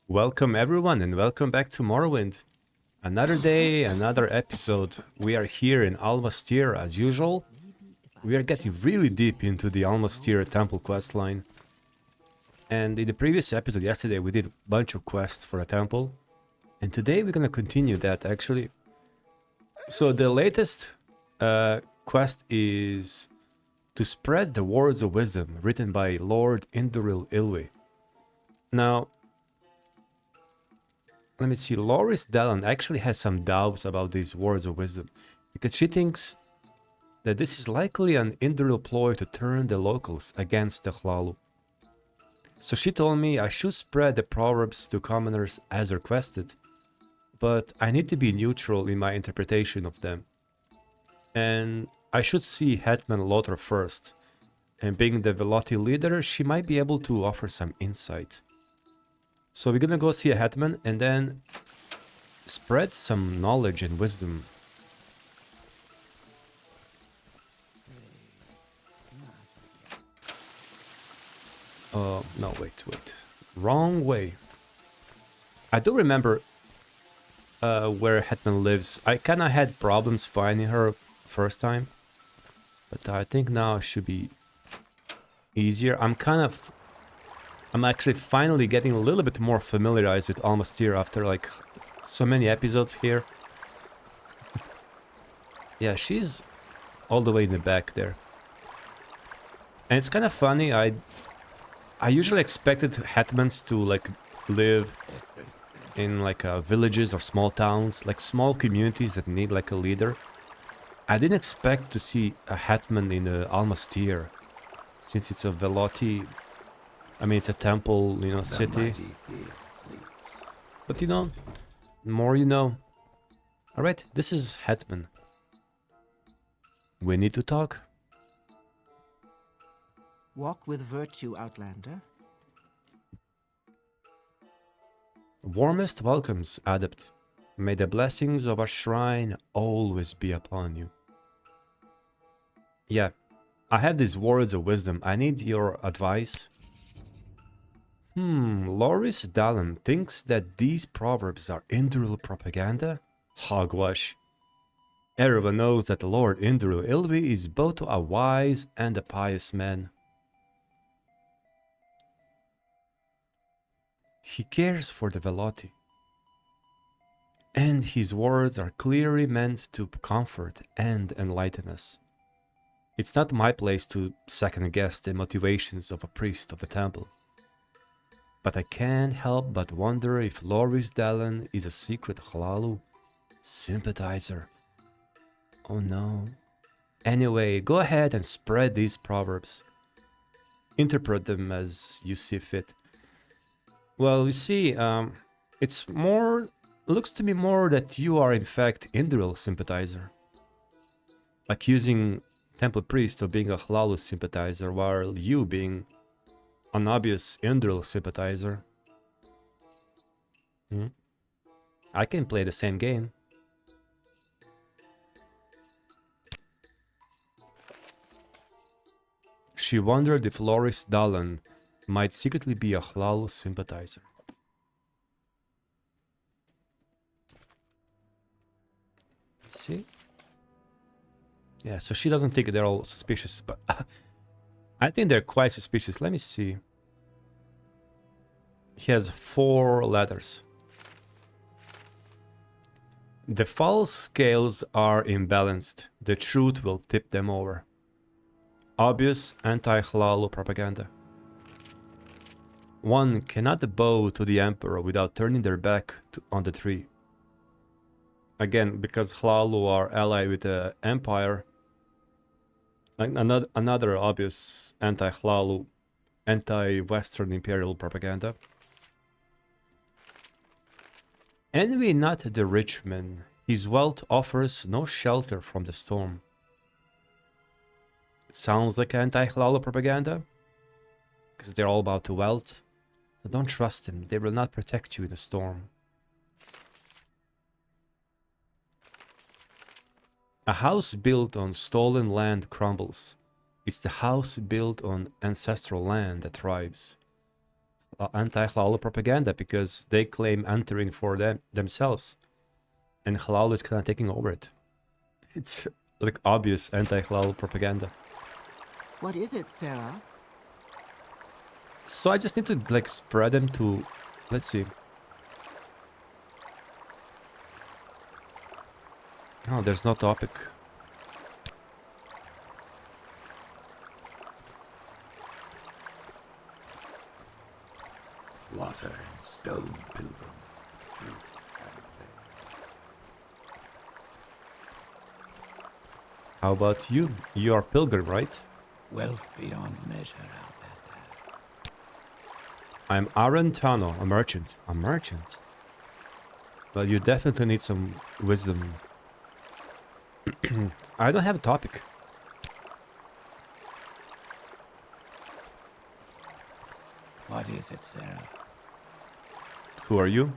Welcome everyone and welcome back to Morrowind. Another day, another episode. We are here in Almas Thirr as usual. We are getting really deep into the Almas Thirr temple questline. And in the previous episode yesterday we did a bunch of quests for a temple. And today we're gonna continue that actually. So the latest quest is to spread the words of wisdom written by Lord Induril. Now, let me see, Lloris Dalan actually has some doubts about these words of wisdom, because she thinks that this is likely an Induril ploy to turn the locals against the Hlalu. So she told me I should spread the proverbs to commoners as requested, but I need to be neutral in my interpretation of them. And I should see Hetman Lothar first, and being the Veloti leader, she might be able to offer some insight. So we're gonna go see a Hetman and then spread some knowledge and wisdom. No, wait. Wrong way. I do remember where Hetman lives. I kinda had problems finding her first time, but I think now it should be easier. I'm actually finally getting a little bit more familiarized with Almas Thirr after like so many episodes here. Yeah, she's all the way in the back there. And it's kind of funny, I usually expected hetmans to like live in like villages or small towns, like small communities that need like a leader. I didn't expect to see a hetman in Almas Thirr, since it's a Veloti. I mean, it's a temple, city. But more you know. Alright, this is Hetman. We need to talk. Walk with virtue, Outlander. Warmest welcomes, Adept. May the blessings of our shrine always be upon you. Yeah, I have these words of wisdom. I need your advice. Lloris Dalan thinks that these proverbs are Induril propaganda? Hogwash. Everyone knows that Lord Induril is both a wise and a pious man. He cares for the Veloti, and his words are clearly meant to comfort and enlighten us. It's not my place to second-guess the motivations of a priest of the temple. But I can't help but wonder if Lloris Dalan is a secret Hlalu sympathizer. Oh no. Anyway, go ahead and spread these proverbs. Interpret them as you see fit. Well, you see, looks to me more that you are in fact Induril sympathizer. Accusing Temple Priest of being a Hlalu sympathizer while you being an obvious Induril sympathizer. I can play the same game. She wondered if Lloris Dalan might secretly be a Hlalu sympathizer. See? Yeah, so she doesn't think they're all suspicious, but I think they're quite suspicious. Let me see. He has 4 letters. The false scales are imbalanced. The truth will tip them over. Obvious anti-Hlalu propaganda. One cannot bow to the Emperor without turning their back on the tree. Again, because Hlalu are allied with the Empire. Another obvious anti-Hlalu, anti-Western imperial propaganda. Envy not the rich man. His wealth offers no shelter from the storm. Sounds like anti-Hlalu propaganda, because they're all about the wealth. So don't trust them. They will not protect you in the storm. A house built on stolen land crumbles. It's the house built on ancestral land that thrives. anti-Hlaalu propaganda because they claim entering for themselves, and Hlaalu is kind of taking over it. It's like obvious anti-Hlaalu propaganda. What is it, Sarah? So I just need to like spread them to, let's see. Oh, there's no topic. Water and stone pilgrim, truth and faith. How about you? You are pilgrim, right? Wealth beyond measure, Outlander. I'm Arentano, a merchant. A merchant? Well, you definitely need some wisdom. I don't have a topic. What is it, Sarah? Who are you?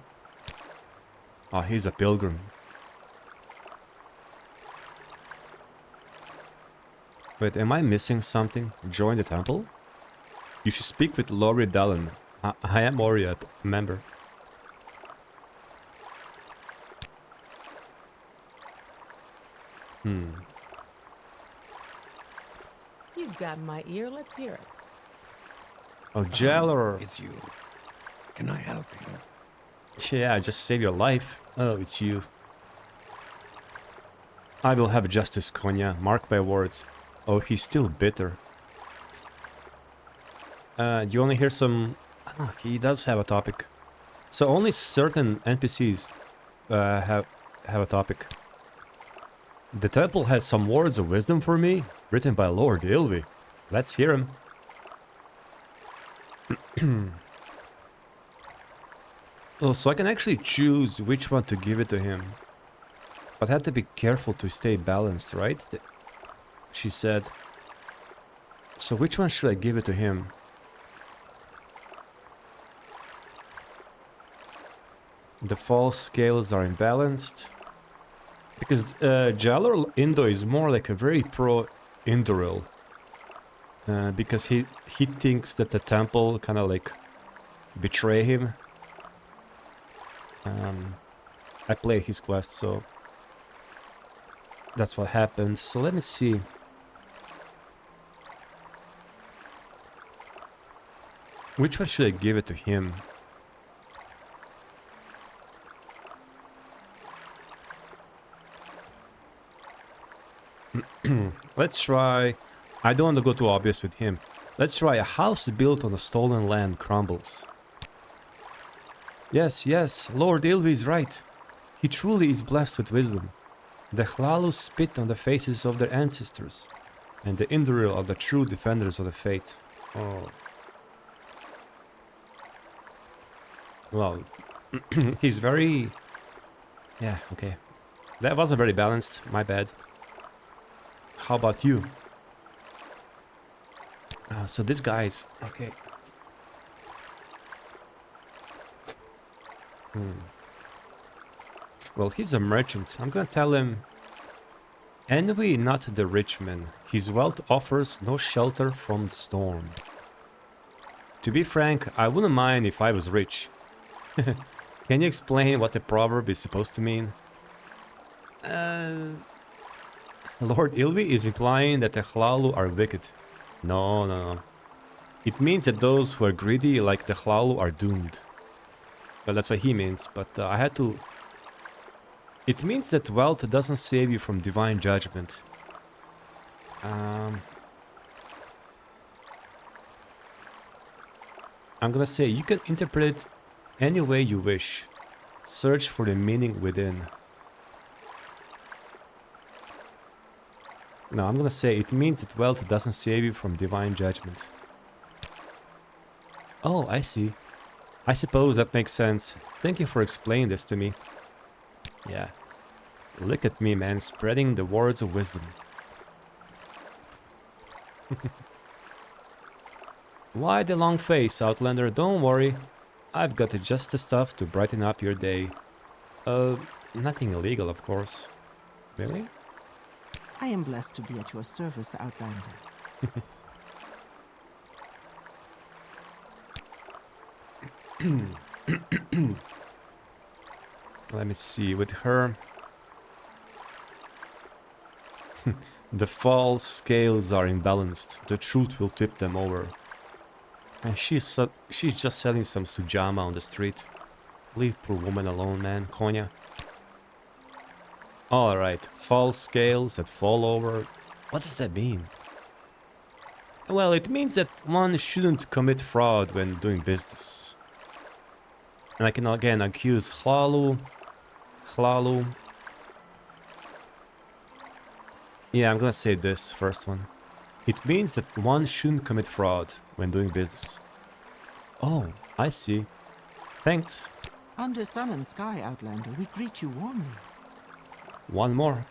Oh, he's a pilgrim. Wait, am I missing something? Join the temple? You should speak with Lloris Dalan. I am already a member. You've got my ear. Let's hear it. Oh, jailer. It's you. Can I help you? Yeah, I just saved your life. Oh, it's you. I will have justice, Conja. Mark my words. Oh, he's still bitter. You only hear some... Ah, he does have a topic. So only certain NPCs have a topic. The temple has some words of wisdom for me, written by Lord Ilvi. Let's hear him. Oh, so I can actually choose which one to give it to him. But I have to be careful to stay balanced, right? She said. So which one should I give it to him? The false scales are imbalanced. Because Jalor Indo is more like a very pro-Indoril. Because he thinks that the temple kind of like betray him. I play his quest, so that's what happened. So let me see. Which one should I give it to him? Let's try... I don't want to go too obvious with him. Let's try a house built on a stolen land crumbles. Yes, yes, Lord Ilvi is right. He truly is blessed with wisdom. The Hlaalu spit on the faces of their ancestors, and the Indoril are the true defenders of the faith. Oh. Well, he's very... Yeah, okay. That wasn't very balanced, my bad. How about you? So this guy's... Okay. Well, he's a merchant. I'm gonna tell him... Envy not the rich man. His wealth offers no shelter from the storm. To be frank, I wouldn't mind if I was rich. Can you explain what the proverb is supposed to mean? Lord Ilvi is implying that the Hlaalu are wicked. No, no, no. It means that those who are greedy like the Hlaalu are doomed. Well, that's what he means, but I had to... It means that wealth doesn't save you from divine judgment. I'm gonna say, you can interpret it any way you wish. Search for the meaning within. No, I'm gonna say, it means that wealth doesn't save you from divine judgment. Oh, I see. I suppose that makes sense. Thank you for explaining this to me. Yeah. Look at me, man, spreading the words of wisdom. Why the long face, Outlander? Don't worry. I've got just the stuff to brighten up your day. Nothing illegal, of course. Really? I am blessed to be at your service, Outlander. Let me see, with her... The false scales are imbalanced. The truth will tip them over. And she's just selling some sujama on the street. Leave poor woman alone, man. Conja. Alright, false scales that fall over. What does that mean? Well, it means that one shouldn't commit fraud when doing business. And I can again accuse Hlalu. Yeah, I'm gonna say this first one. It means that one shouldn't commit fraud when doing business. Oh, I see. Thanks. Under sun and sky, Outlander, we greet you warmly. One more.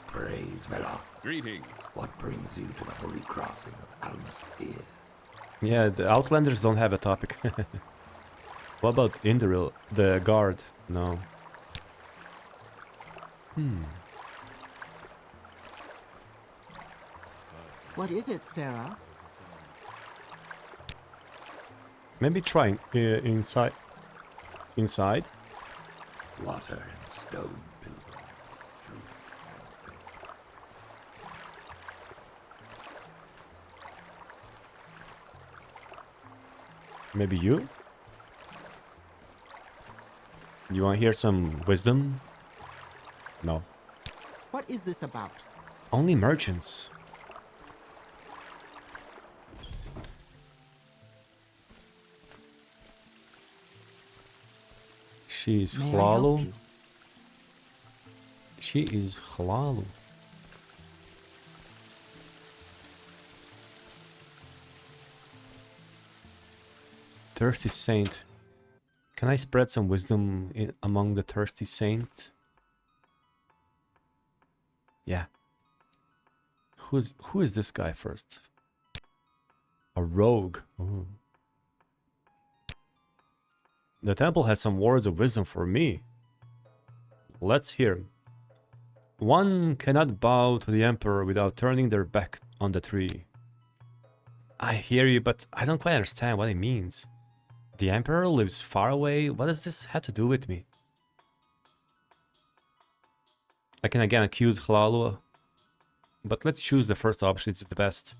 Praise Veloth. Greetings. What brings you to the holy crossing of Almas Thirr? Yeah, the Outlanders don't have a topic. What about Indril, the guard? No. What is it, Sarah? Maybe try inside. Inside? Water and stone, pilgrim. Truth and faith. Maybe you? You want to hear some wisdom? No. What is this about? Only merchants. She's May I help Hlalu. you? She is Hlalu. Thirsty Saint. Can I spread some wisdom among the Thirsty Saint? Yeah. Who is this guy first? A rogue. Ooh. The temple has some words of wisdom for me. Let's hear 'em. One cannot bow to the Emperor without turning their back on the tree. I hear you, but I don't quite understand what it means. The Emperor lives far away. What does this have to do with me? I can again accuse Hlalu, but let's choose the first option. It's the best.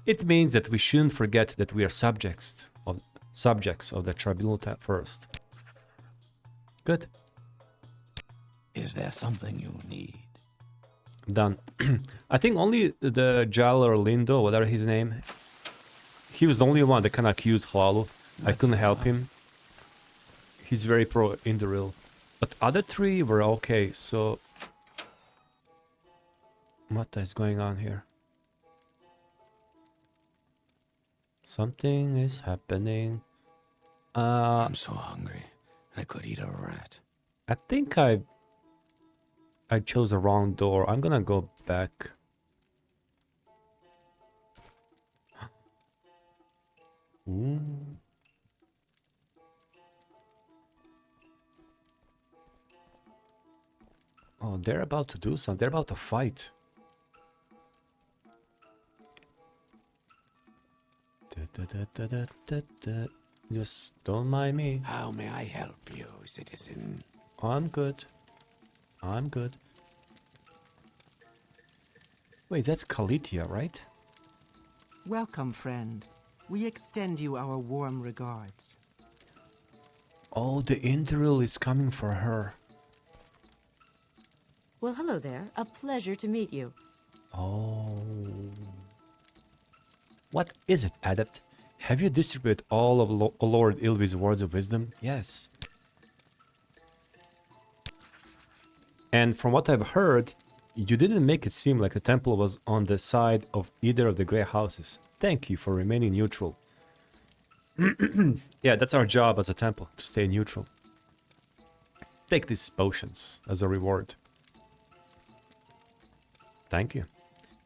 It means that we shouldn't forget that we are subjects of the tribunal first. Good. Is there something you need? Done. I think only the Jaller Lindo, whatever his name, he was the only one that can accuse Hlalu. I couldn't help him. He's very pro Indril. But other three were okay, so... What is going on here? Something is happening. I'm so hungry. I could eat a rat. I think I chose the wrong door. I'm gonna go back. Ooh. Oh, they're about to do something. They're about to fight. Just don't mind me. How may I help you, citizen? I'm good. I'm good. Wait, that's Calitia, right? Welcome, friend. We extend you our warm regards. Oh, the Indril is coming for her. Well, hello there. A pleasure to meet you. Oh. What is it, Adept? Have you distributed all of Lord Ilvi's words of wisdom? Yes. And from what I've heard, you didn't make it seem like the temple was on the side of either of the grey houses. Thank you for remaining neutral. Yeah, that's our job as a temple, to stay neutral. Take these potions as a reward. Thank you.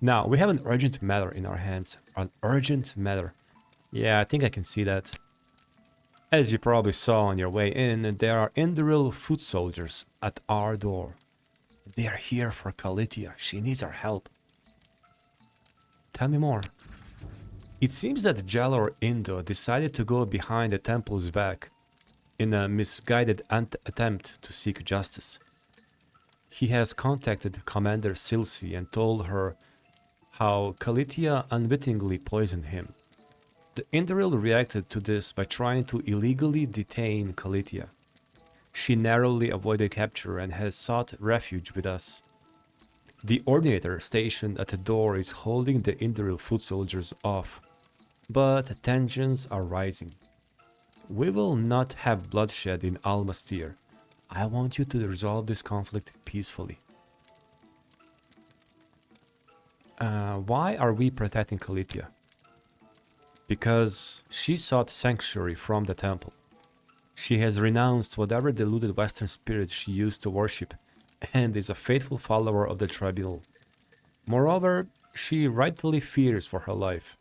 Now, we have an urgent matter in our hands. An urgent matter. Yeah, I think I can see that. As you probably saw on your way in, there are Indril foot soldiers at our door. They are here for Calitia. She needs our help. Tell me more. It seems that Jalor Indo decided to go behind the temple's back in a misguided attempt to seek justice. He has contacted Commander Silsi and told her how Calitia unwittingly poisoned him. The Indoril reacted to this by trying to illegally detain Calitia. She narrowly avoided capture and has sought refuge with us. The Ordinator stationed at the door is holding the Indoril foot soldiers off, but tensions are rising. We will not have bloodshed in Almas Thirr. I want you to resolve this conflict peacefully. Why are we protecting Calitia? Because she sought sanctuary from the temple. She has renounced whatever deluded Western spirit she used to worship and is a faithful follower of the tribunal. Moreover, she rightfully fears for her life.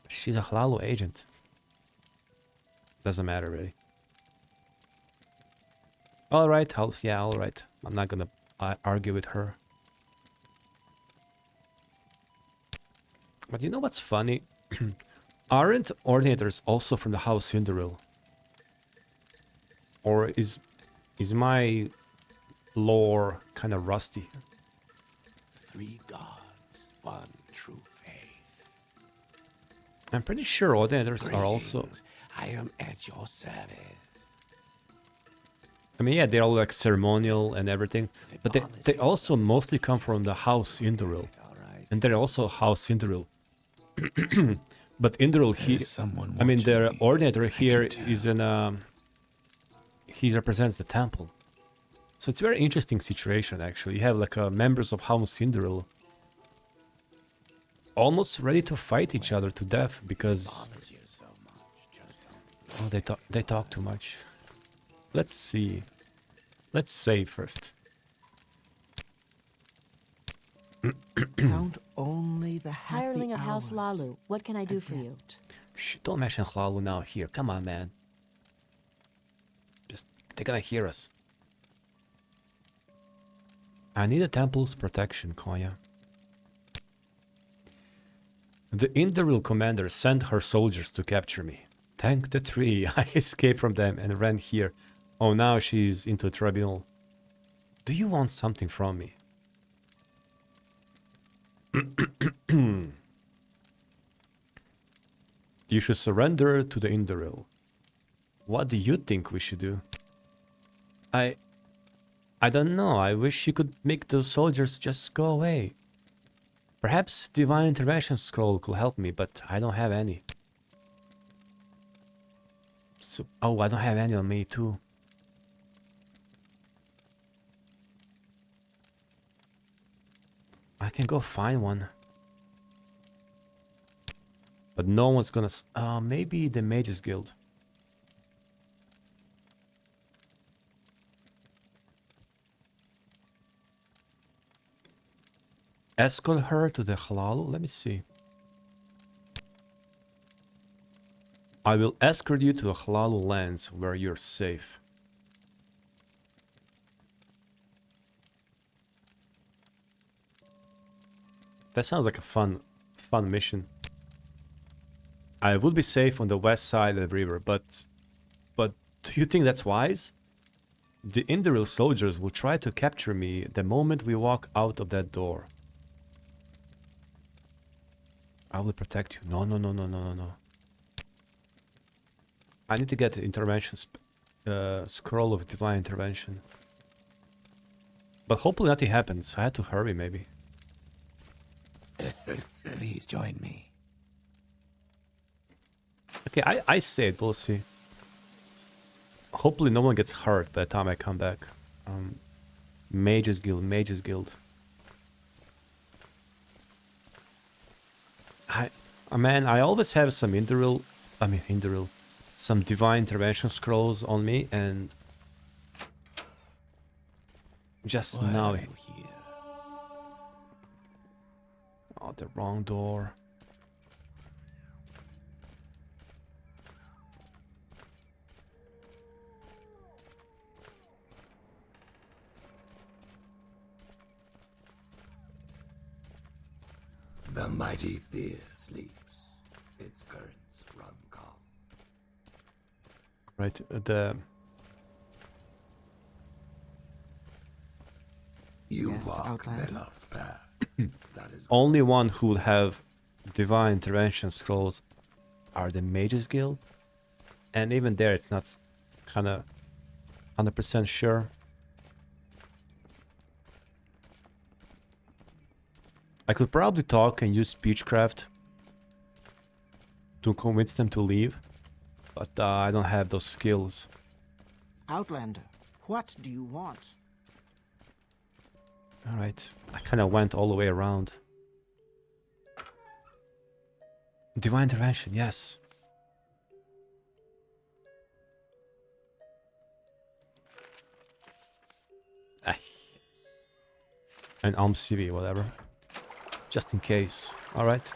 She's a Hlaalu agent. Doesn't matter really. Alright, alright. I'm not gonna argue with her. But you know what's funny? Aren't Ordinators also from the House Indoril? Or is my lore kind of rusty? 3 gods, 1 true faith. I'm pretty sure Ordinators are also... Greetings. I am at your service. I mean, yeah, they're all like ceremonial and everything, but they also mostly come from the House Indoril. And they're also House Indoril. But Indoril, I mean, the Ordinator here is he represents the temple. So it's a very interesting situation, actually. You have like members of House Indoril almost ready to fight each other to death because... Oh, they talk too much. Let's see. Let's save first. Count only the happy Hireling of House hours Hlaalu, what can I do for you? Shh, don't mention Hlaalu now here. Come on, man. They're gonna hear us. I need a temple's protection, Conja. The Indoril commander sent her soldiers to capture me. Thank the tree, I escaped from them and ran here. Oh, now she's into a tribunal. Do you want something from me? You should surrender to the Indoril. What do you think we should do? I don't know. I wish you could make those soldiers just go away. Perhaps Divine Intervention Scroll could help me, but I don't have any. So, oh, I don't have any on me too. I can go find one. But no one's gonna... maybe the Mages Guild. Escort her to the Hlaalu? Let me see. I will escort you to the Hlaalu lands where you're safe. That sounds like a fun mission. I would be safe on the west side of the river, but do you think that's wise? The Indoril soldiers will try to capture me the moment we walk out of that door. I will protect you. No. I need to get the intervention scroll of divine intervention. But hopefully nothing happens. I had to hurry maybe. Please join me. Okay, I saved. We'll see. Hopefully no one gets hurt by the time I come back. Mages Guild. Man, I always have some some divine intervention scrolls on me, and just now. Oh, the wrong door. The mighty Thirr sleeps. Right, the You Yes, walk Outlander. Melof's path. That is only one who would have divine intervention scrolls are the Mages Guild. And even there, it's not kind of 100% sure. I could probably talk and use speechcraft to convince them to leave, but I don't have those skills. Outlander, what do you want? Alright, I kind of went all the way around. Divine intervention, yes. Ah. An Alms CV, whatever. Just in case. Alright.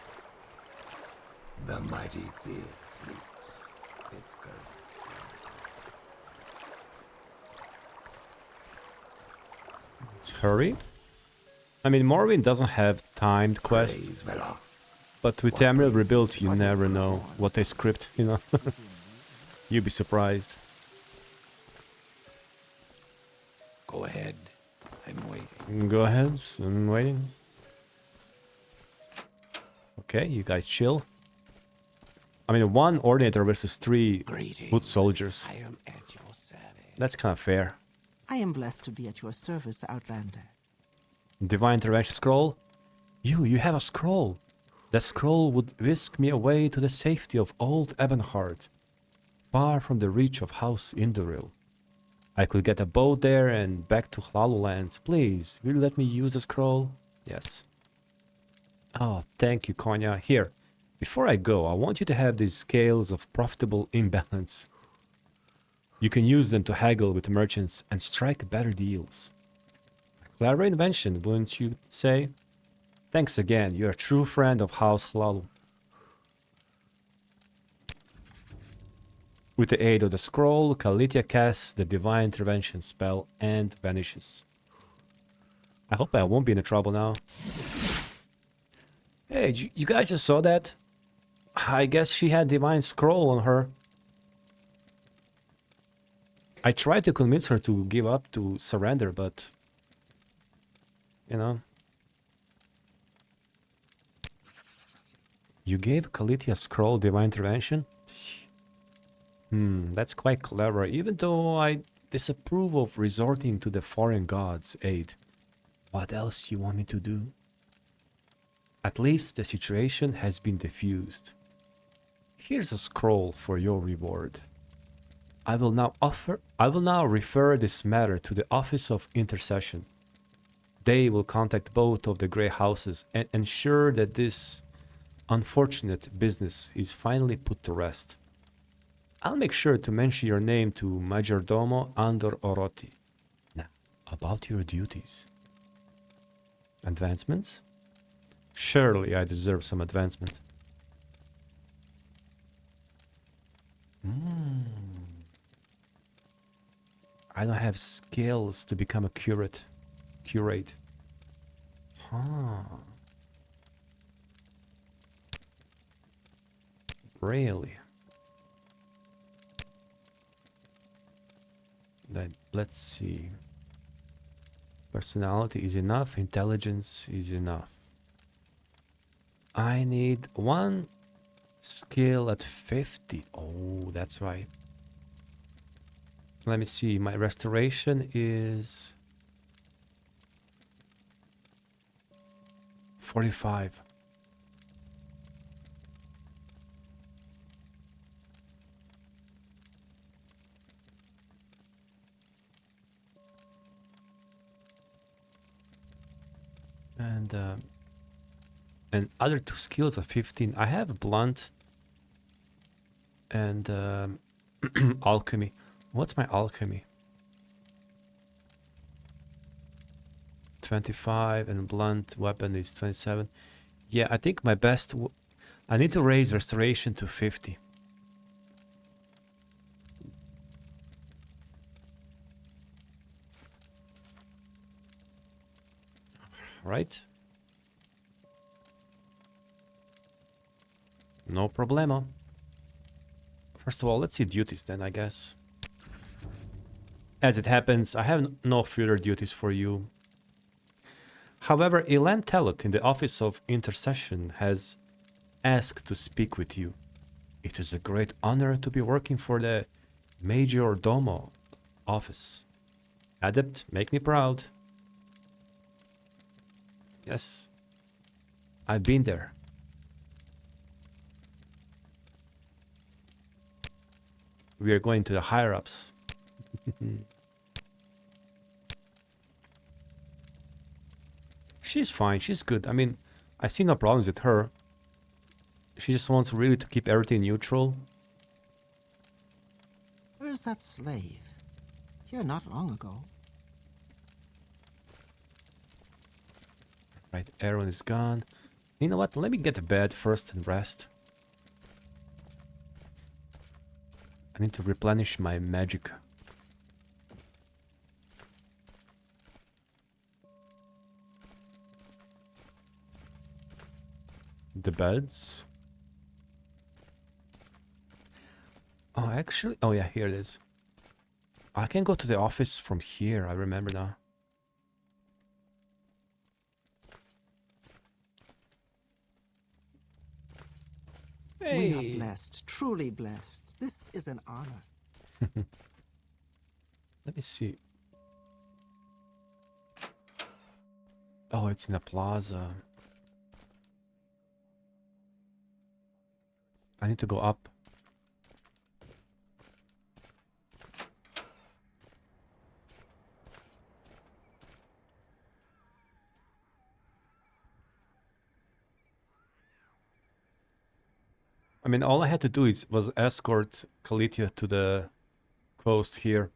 the mighty Thir sleeps. Its guards. Let's hurry. I mean, Morrowind doesn't have timed quests, Praise Veloth. but with TamrielRebuilt you never know what they script, you know. You'd be surprised. Go ahead. I'm waiting. Go ahead, I'm waiting. Okay, you guys chill. I mean, 1 Ordinator versus 3 Greetings. foot soldiers. I am at your service. That's kind of fair. I am blessed to be at your service, Outlander. Divine Intervention Scroll? You have a scroll. That scroll would whisk me away to the safety of old Ebonheart, far from the reach of House Induril. I could get a boat there and back to Hlalolands. Please, will you let me use the scroll? Yes. Oh, thank you, Conja. Here, before I go, I want you to have these scales of profitable imbalance. You can use them to haggle with merchants and strike better deals. A clever invention, wouldn't you say? Thanks again, you're a true friend of House Hlalo. With the aid of the scroll, Calitia casts the divine intervention spell and vanishes. I hope I won't be in trouble now. Hey, you guys just saw that? I guess she had divine scroll on her. I tried to convince her to give up, to surrender, but... You know... You gave Calitia scroll divine intervention? That's quite clever, even though I disapprove of resorting to the foreign gods' aid. What else you want me to do? At least the situation has been diffused. Here's a scroll for your reward. I will now refer this matter to the Office of Intercession. They will contact both of the Grey Houses and ensure that this unfortunate business is finally put to rest. I'll make sure to mention your name to Majordomo Andor Oroti. Now, about your duties. Advancements? Surely I deserve some advancement. I don't have skills to become a curate. Really? Let's see. Personality is enough. Intelligence is enough. I need 1 skill at 50. Oh, that's right. Let me see. My restoration is 45. And other 2 skills are 15. I have blunt and alchemy. What's my alchemy? 25 and blunt weapon is 27. Yeah, I think my best... I need to raise restoration to 50. Right? No problemo. First of all, let's see duties then, I guess. As it happens, I have no further duties for you. However, Ilan Telot in the Office of Intercession has asked to speak with you. It is a great honor to be working for the Major Domo office. Adept, make me proud. Yes, I've been there. We are going to the higher-ups. She's fine, she's good. I mean, I see no problems with her. She just wants really to keep everything neutral. Where's that slave? Here not long ago. Right, Aaron is gone. You know what? Let me get to bed first and rest. I need to replenish my magic. The beds. Oh, actually, oh yeah, here it is. I can go to the office from here, I remember now. We are blessed, truly blessed. This is an honor. Let me see. Oh, it's in a plaza. I need to go up. I mean, all I had to do was escort Calitia to the coast here.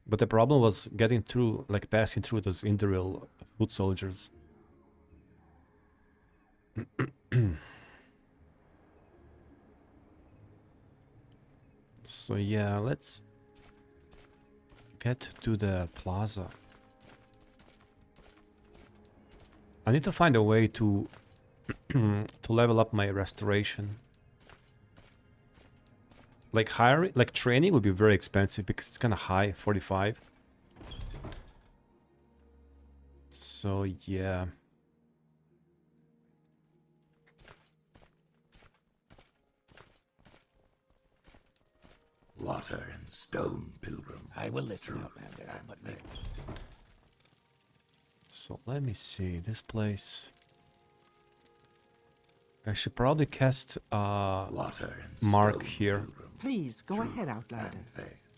But the problem was getting through, like passing through those Indoril foot soldiers. So yeah, let's get to the plaza. I need to find a way to to level up my restoration. Like hiring, like training would be very expensive because it's kind of high, 45. So yeah. Water and stone, pilgrim. I will listen, Outlander, but So let me see this place. I should probably cast Water and mark stone, here. pilgrim. Please, go ahead, Outlander.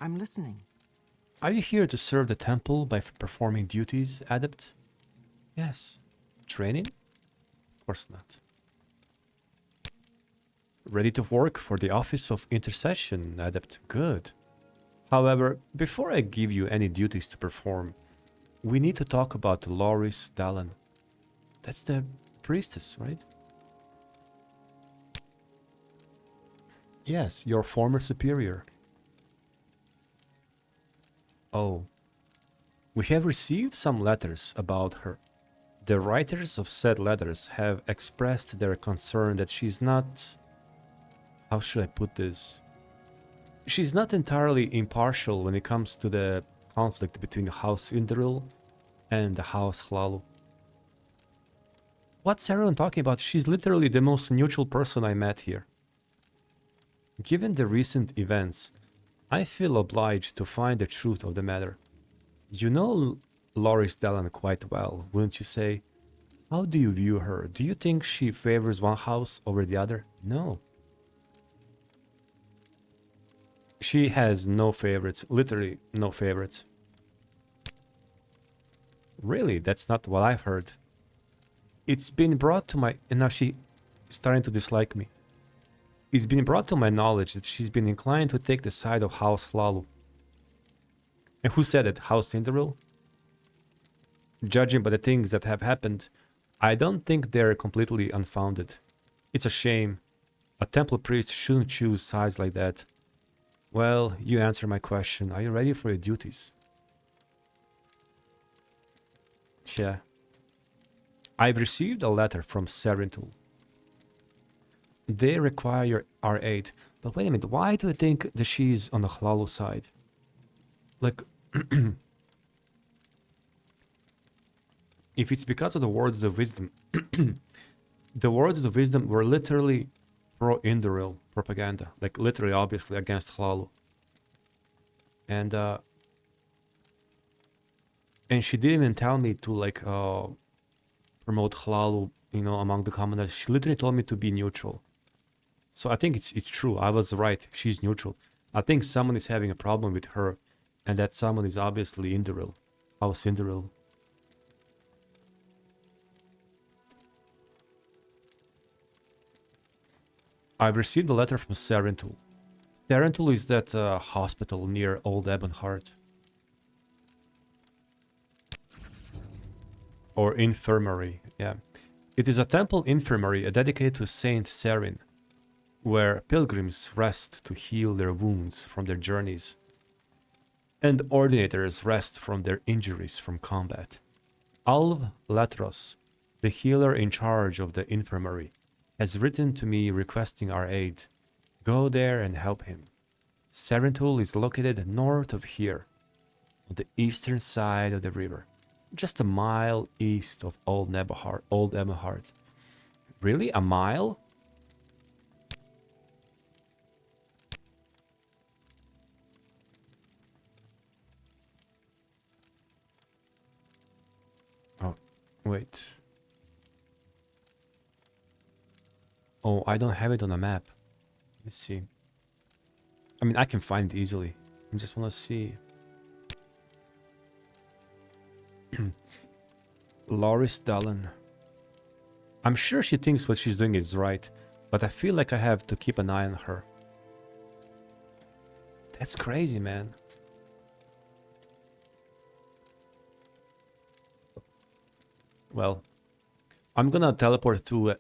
I'm listening. Are you here to serve the temple by performing duties, Adept? Yes. Training? Of course not. Ready to work for the Office of Intercession, Adept. Good. However, before I give you any duties to perform, we need to talk about Lloris Dalan. That's the priestess, right? Yes, your former superior. Oh. We have received some letters about her. The writers of said letters have expressed their concern that she's not... How should I put this? She's not entirely impartial when it comes to the conflict between House Indoril and the House Hlalu. What's everyone talking about? She's literally the most neutral person I met here. Given the recent events, I feel obliged to find the truth of the matter. You know Lloris Dalan quite well, wouldn't you say? How do you view her? Do you think she favors one house over the other? No. She has no favorites, literally no favorites. Really, that's not what I've heard. It's been brought to my... And now she's starting to dislike me. It's been brought to my knowledge that she's been inclined to take the side of House Hlalu. And who said it? House Indoril? Judging by the things that have happened, I don't think they're completely unfounded. It's a shame. A temple priest shouldn't choose sides like that. Well, you answer my question. Are you ready for your duties? Yeah. I've received a letter from Serynthul. They require our aid. But wait a minute, why do I think that she's on the Hlalu side? Like, if it's because of the words of wisdom, the words of wisdom were literally pro-Indoril propaganda. Like, literally, obviously, against Hlalu. And she didn't even tell me to, like, promote Hlalu, you know, among the commoners. She literally told me to be neutral. So I think it's true. I was right. She's neutral. I think someone is having a problem with her, and that someone is obviously Indoril. House Indoril. I've received a letter from Serynthul. Serynthul is that hospital near Old Ebonheart. Or infirmary, yeah. It is a temple infirmary dedicated to Saint Seryn, where pilgrims rest to heal their wounds from their journeys, and ordinators rest from their injuries from combat. Alv Latros, the healer in charge of the infirmary, has written to me requesting our aid. Go there and help him. Serynthul is located north of here, on the eastern side of the river, just a mile east of Old Ebonheart. Really? A mile? Oh, wait. Oh, I don't have it on a map. Let me see. I mean, I can find it easily. I just want to see. Lloris Dalan. I'm sure she thinks what she's doing is right, but I feel like I have to keep an eye on her. That's crazy, man. Well, I'm gonna teleport to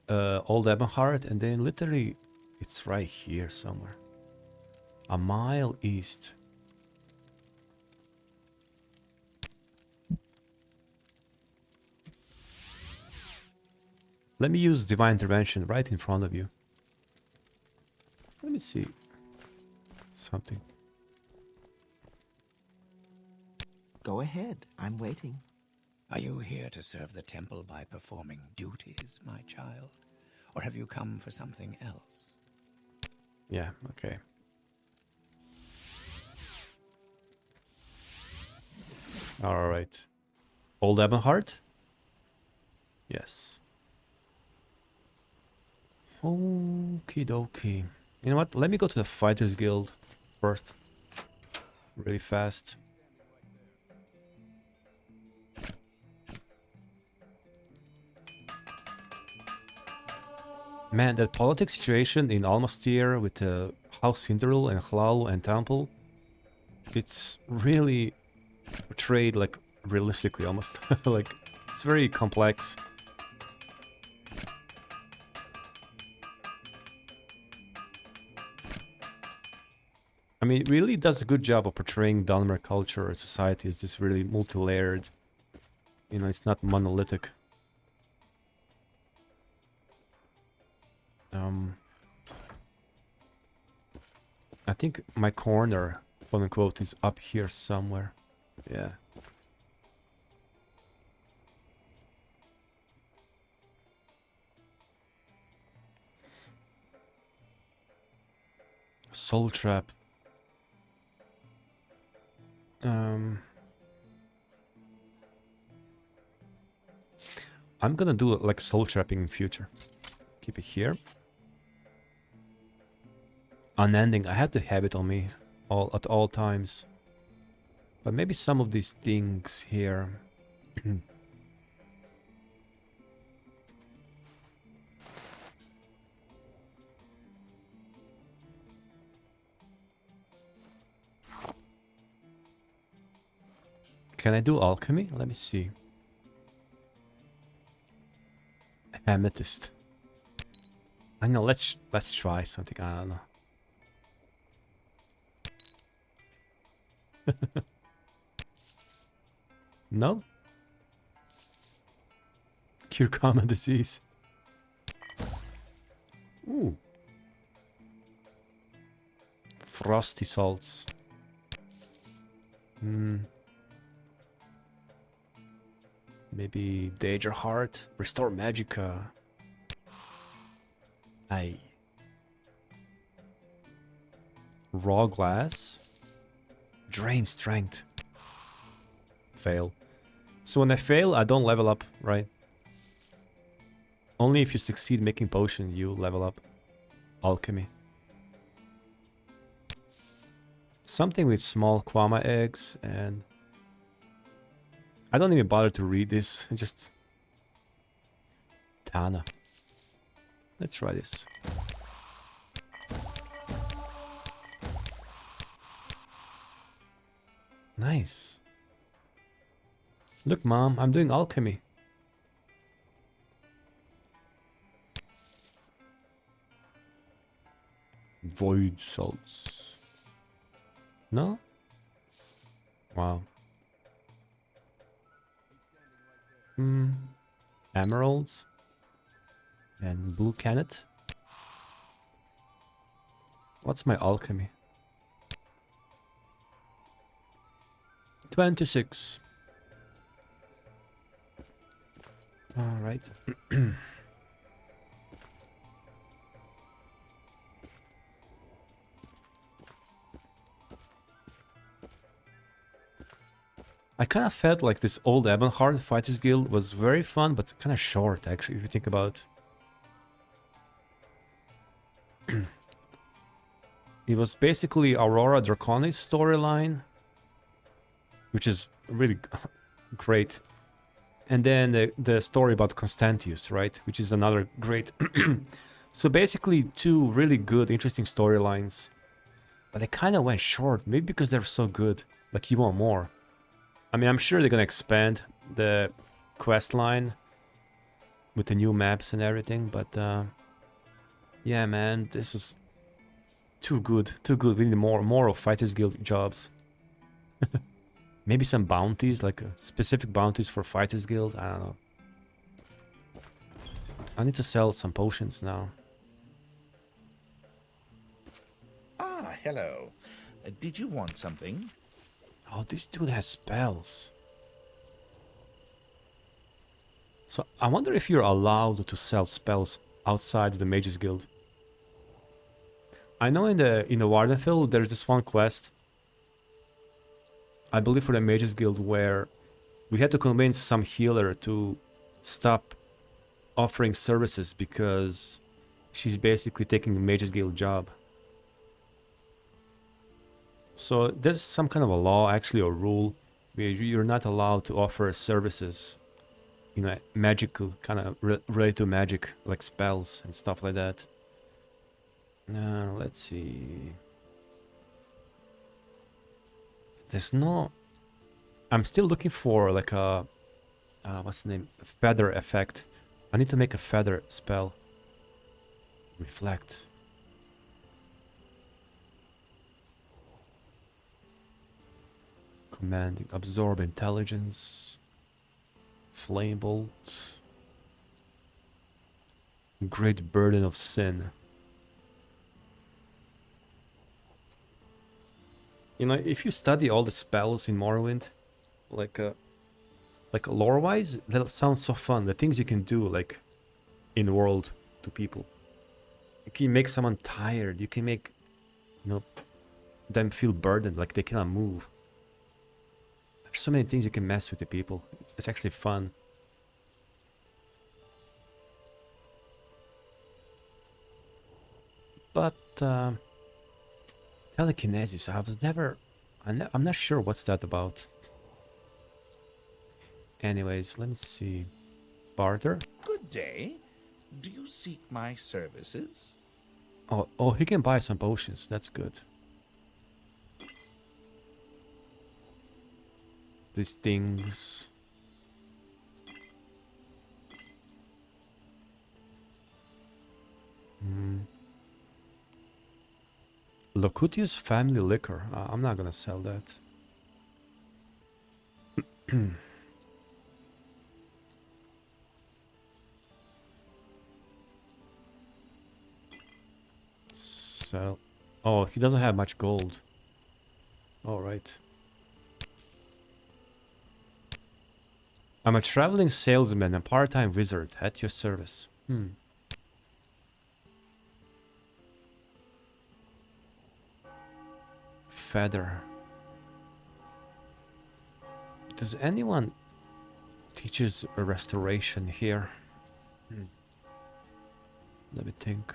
Old Ebonheart, and then literally it's right here somewhere. A mile east. Let me use Divine Intervention right in front of you. Let me see something. Go ahead. I'm waiting. Are you here to serve the temple by performing duties, my child? Or have you come for something else? Yeah, okay. Alright. Old Ebonheart? Yes. Okie dokie. You know what? Let me go to the Fighters Guild first. Really fast. Man, that politics situation in Almas Thirr with House Sindarul and Hlal and Temple, it's really portrayed like realistically almost. Like, it's very complex. I mean, it really does a good job of portraying Dunmer culture or society as this really multi-layered. You know, it's not monolithic. I think my corner, quote unquote, is up here somewhere. Yeah. Soul Trap. I'm gonna do like soul trapping in future. Keep it here. Unending, I have to have it on me at all times. But maybe some of these things here. Can I do alchemy? Let me see. Amethyst. I know, let's try something. I don't know. No? Cure common disease. Ooh, Frosty salts. Maybe Danger Heart. Restore Magicka. Aye. Raw glass. Drain strength. Fail. So when I fail, I don't level up, right? Only if you succeed making potion, you level up. Alchemy. Something with small Kwama eggs, and I don't even bother to read this. Just Tana. Let's try this. Nice. Look, Mom, I'm doing alchemy. Void salts. No? Wow. Emeralds. And blue canet. What's my alchemy? 26. Alright. I kind of felt like this old Ebonheart Fighters Guild was very fun, but kind of short, actually, if you think about it. It was basically Aurora Draconis storyline, which is really great. And then the story about Constantius, right? Which is another great... So basically two really good, interesting storylines. But they kind of went short, maybe because they're so good. Like, you want more. I mean, I'm sure they're gonna expand the quest line with the new maps and everything, but yeah, man, this is too good, too good. We need more of Fighters Guild jobs. Maybe some bounties, like specific bounties for Fighters Guild. I don't know. I need to sell some potions now. Ah, hello. Did you want something? Oh, this dude has spells. So I wonder if you're allowed to sell spells outside the Mages Guild. I know in the Wardenfell there's this one quest, I believe for the Mages Guild, where we had to convince some healer to stop offering services because she's basically taking the Mages Guild job. So there's some kind of a law, actually a rule, where you're not allowed to offer services, you know, magical, kind of related to magic, like spells and stuff like that. Let's see. There's no... I'm still looking for like a... what's the name? A feather effect. I need to make a feather spell. Reflect. Commanding. Absorb intelligence. Flame bolt. Great burden of sin. You know, if you study all the spells in Morrowind, like lore-wise, that sounds so fun. The things you can do, like, in world to people. You can make someone tired. You can make, you know, them feel burdened, like they cannot move. There's so many things you can mess with the people. It's actually fun. But telekinesis, I was never... I'm not sure what's that about. Anyways, let me see. Barter? Good day. Do you seek my services? Oh, he can buy some potions. That's good. These things... Locutius family liquor. I'm not gonna sell that. Sell. Oh, he doesn't have much gold. Alright. I'm a traveling salesman and part-time wizard at your service. Feather. Does anyone teaches a restoration here? Let me think.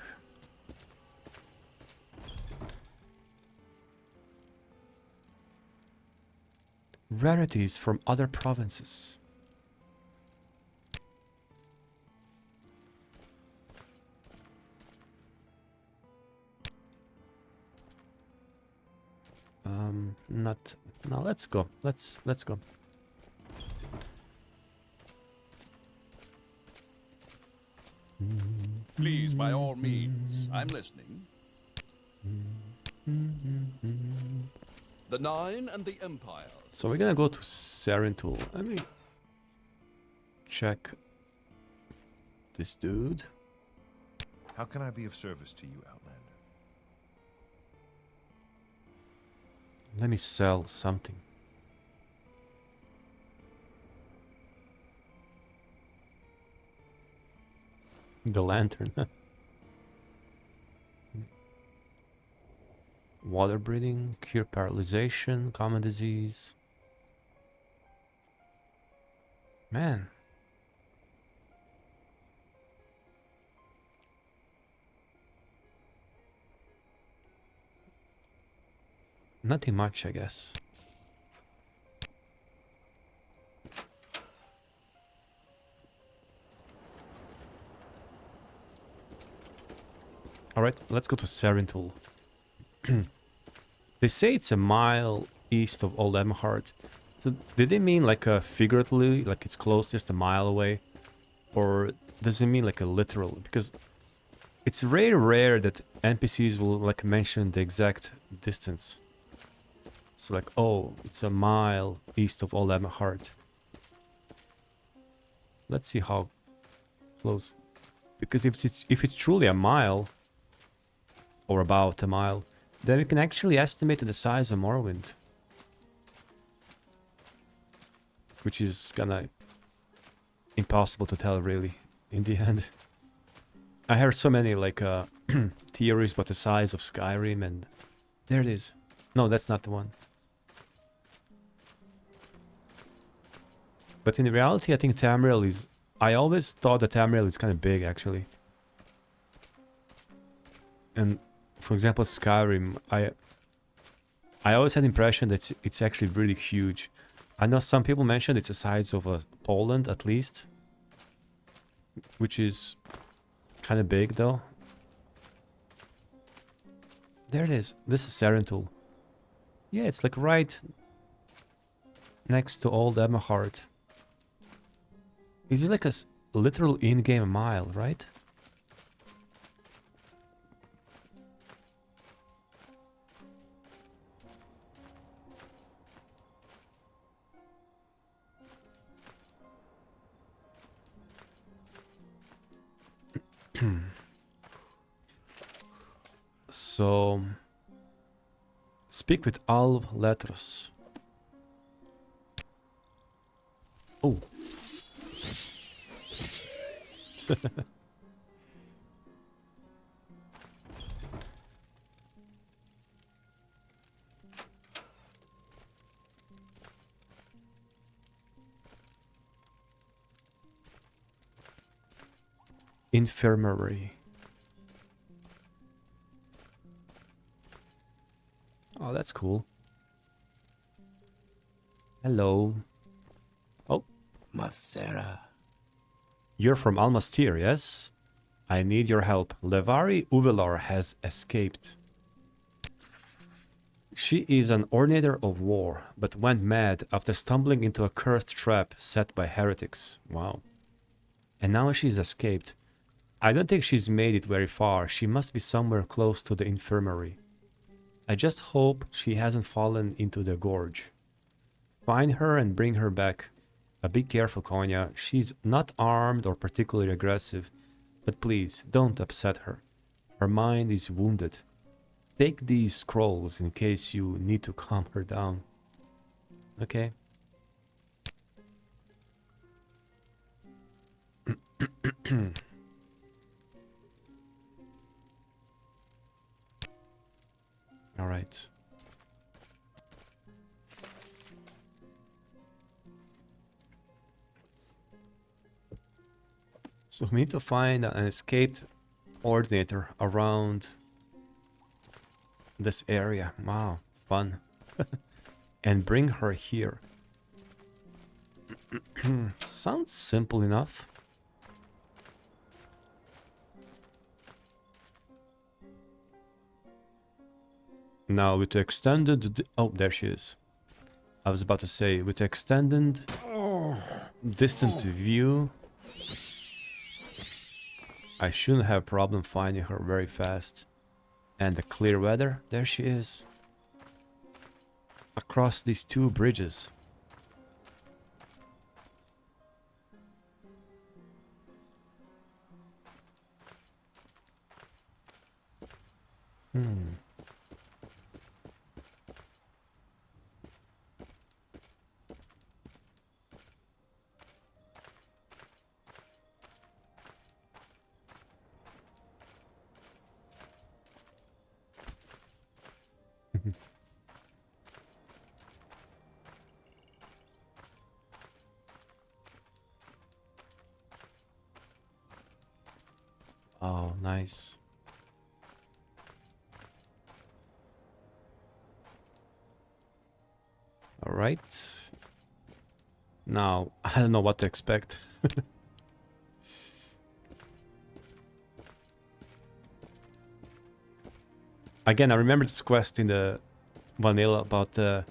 Rarities from other provinces. Not. No, let's go. Let's go. Please, by all means, I'm listening. The Nine and the Empire. So we're gonna go to Serynthul. Let me check this dude. How can I be of service to you, Outlander? Let me sell something. The lantern. Water breathing, cure paralyzation, common disease. Man. Nothing much, I guess. Alright, let's go to Serynthul. They say it's a mile east of Old Emhart. So did they mean like figuratively, like it's close, just a mile away? Or does it mean like a literal? Because it's very rare that NPCs will like mention the exact distance. So like, oh, it's a mile east of Old Emhart. Let's see how close. Because if it's truly a mile, or about a mile, then we can actually estimate the size of Morrowind. Which is kinda impossible to tell really, in the end. I heard so many like theories about the size of Skyrim, and there it is. No, that's not the one. But in reality, I think Tamriel is... I always thought that Tamriel is kind of big, actually. And, for example, Skyrim, I always had the impression that it's actually really huge. I know some people mentioned it's the size of Poland, at least. Which is kind of big, though. There it is. This is Serynthul. Yeah, it's like right next to Old Emhart. Is it like a literal in-game mile, right? So, speak with Alv Letros. Oh. Infirmary. Oh, that's cool. Hello. Oh. Mathera. You're from Almas Thirr, yes? I need your help. Levari Uvelar has escaped. She is an Ordinator of War, but went mad after stumbling into a cursed trap set by heretics. Wow. And now she's escaped. I don't think she's made it very far. She must be somewhere close to the infirmary. I just hope she hasn't fallen into the gorge. Find her and bring her back. Be careful, Conja. She's not armed or particularly aggressive, but please, don't upset her. Her mind is wounded. take these scrolls in case you need to calm her down. Okay. All right. So we need to find an escaped Ordinator around this area. Wow, fun. And bring her here. Sounds simple enough. Now with the extended... Oh, there she is. I was about to say, with the extended distant view, I shouldn't have a problem finding her very fast. And the clear weather, there she is. Across these two bridges. Oh, nice. All right. Now, I don't know what to expect. Again, I remember this quest in the vanilla about the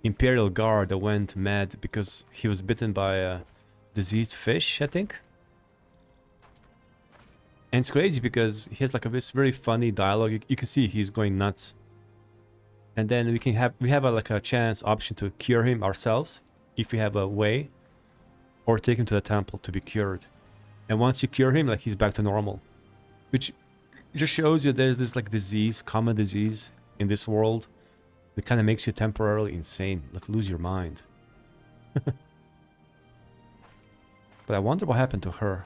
Imperial Guard that went mad because he was bitten by a diseased fish, I think. And it's crazy because he has like this very funny dialogue. You can see he's going nuts. And then we have like a chance option to cure him ourselves if we have a way, or take him to the temple to be cured. And once you cure him, like he's back to normal, which just shows you there's this like disease, common disease in this world that kind of makes you temporarily insane, like lose your mind. But I wonder what happened to her.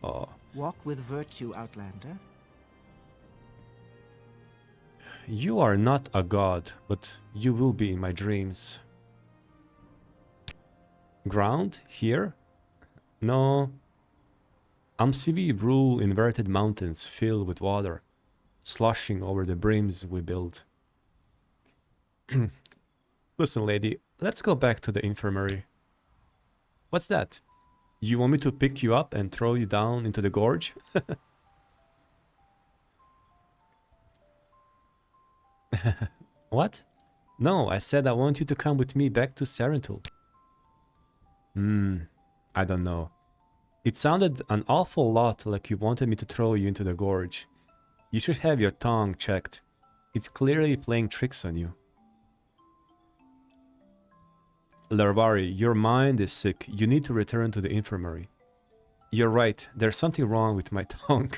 Oh. Walk with virtue, Outlander. You are not a god, but you will be in my dreams. Ground? Here? No. Amcivi rule inverted mountains filled with water, sloshing over the brims we build. Listen, lady, let's go back to the infirmary. What's that? You want me to pick you up and throw you down into the gorge? What? No, I said I want you to come with me back to Serynthul. I don't know. It sounded an awful lot like you wanted me to throw you into the gorge. You should have your tongue checked. It's clearly playing tricks on you. Larvari, your mind is sick. You need to return to the infirmary. You're right. There's something wrong with my tongue.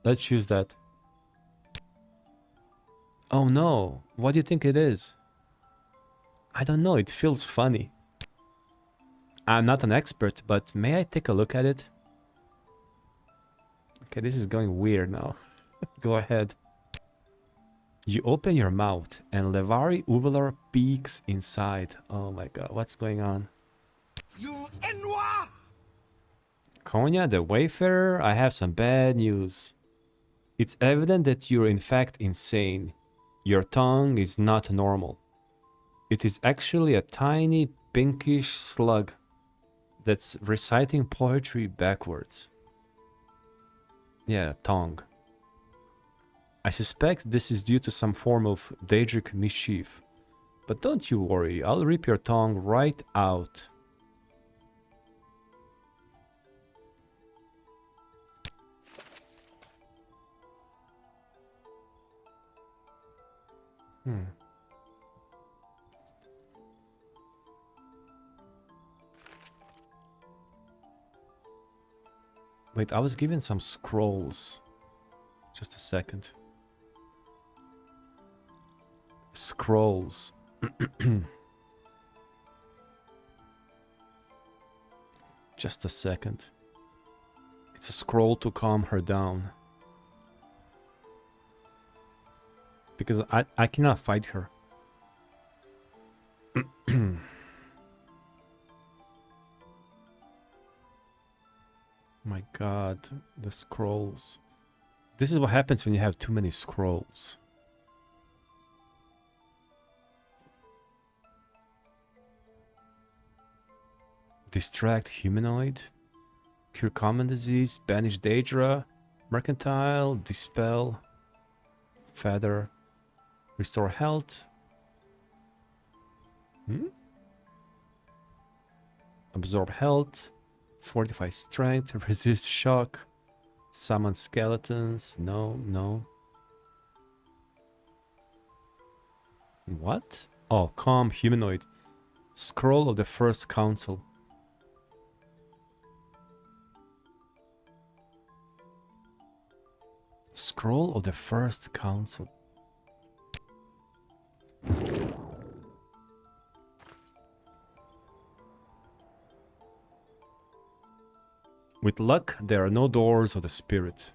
Let's choose that. Oh no. What do you think it is? I don't know. It feels funny. I'm not an expert, but may I take a look at it? Okay, this is going weird now. Go ahead. You open your mouth and Levari Uvalar peeks inside. Oh my god, what's going on? Conja, the Wayfarer, I have some bad news. It's evident that you're in fact insane. Your tongue is not normal. It is actually a tiny pinkish slug that's reciting poetry backwards. Yeah, tongue. I suspect this is due to some form of Daedric mischief. But don't you worry, I'll rip your tongue right out. Wait, I was given some scrolls. Just a second. Scrolls. Just a second. It's a scroll to calm her down. Because I cannot fight her. My god, the scrolls. This is what happens when you have too many scrolls. Distract humanoid. Cure common disease. Banish Daedra. Mercantile. Dispel. Feather. Restore health. Absorb health. Fortify strength. Resist shock. Summon skeletons. No, no. What? Oh, calm humanoid. Scroll of the First Council. Scroll of the First Council. With luck, there are no doors of the spirit.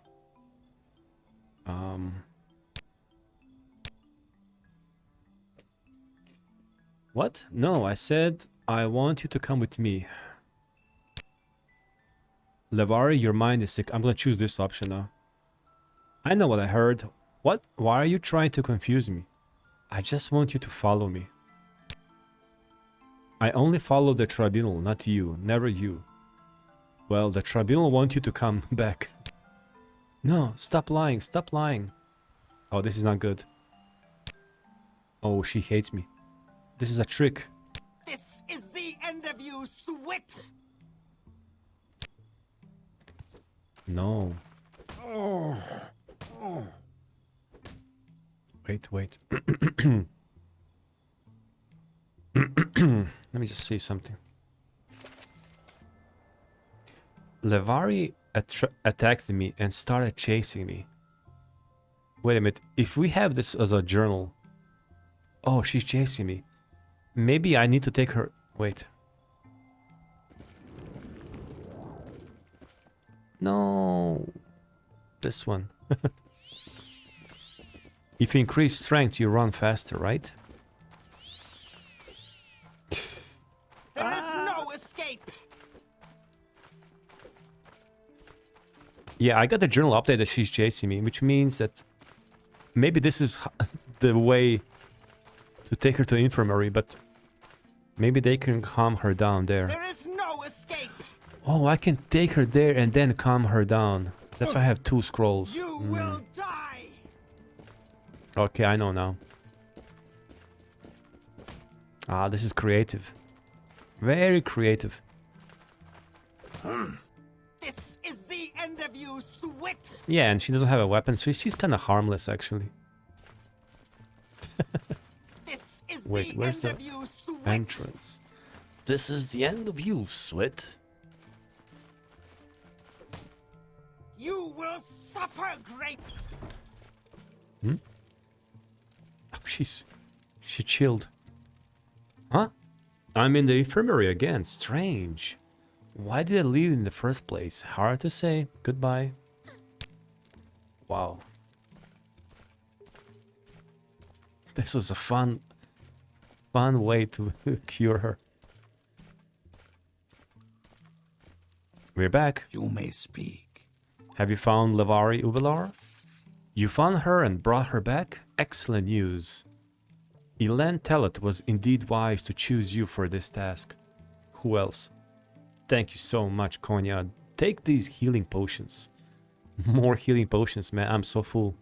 What? No, I said I want you to come with me. Levari, your mind is sick. I'm gonna choose this option now. I know what I heard. What? Why are you trying to confuse me? I just want you to follow me. I only follow the tribunal, not you. Never you. Well, the tribunal wants you to come back. No, stop lying, stop lying. Oh, this is not good. Oh, she hates me. This is a trick. This is the end of you, Swit! No. Wait, wait. Let me just say something. Levari attacked me and started chasing me. Wait a minute. If we have this as a journal... Oh, she's chasing me. Maybe I need to take her... Wait. No. This one. If you increase strength, you run faster, right? There is no escape! Yeah, I got the journal update that she's chasing me, which means that maybe this is the way to take her to the infirmary, but maybe they can calm her down there. There is no escape! Oh, I can take her there and then calm her down. That's why I have 2 scrolls. You will die! Okay, I know now. Ah, this is creative. Very creative. This is the end of you, Swit! Yeah, and she doesn't have a weapon, so she's kind of harmless, actually. This is Wait, the where's end the of you, Swit! entrance? This is the end of you, Swit. You will suffer great... Oh, she chilled. Huh? I'm in the infirmary again. Strange. Why did I leave in the first place? Hard to say. Goodbye. Wow. This was a fun way to cure her. We're back. You may speak. Have you found Levari Uvelar? You found her and brought her back? Excellent news. Elan Tellet was indeed wise to choose you for this task. Who else? Thank you so much, Conja. Take these healing potions. More healing potions, man. I'm so full.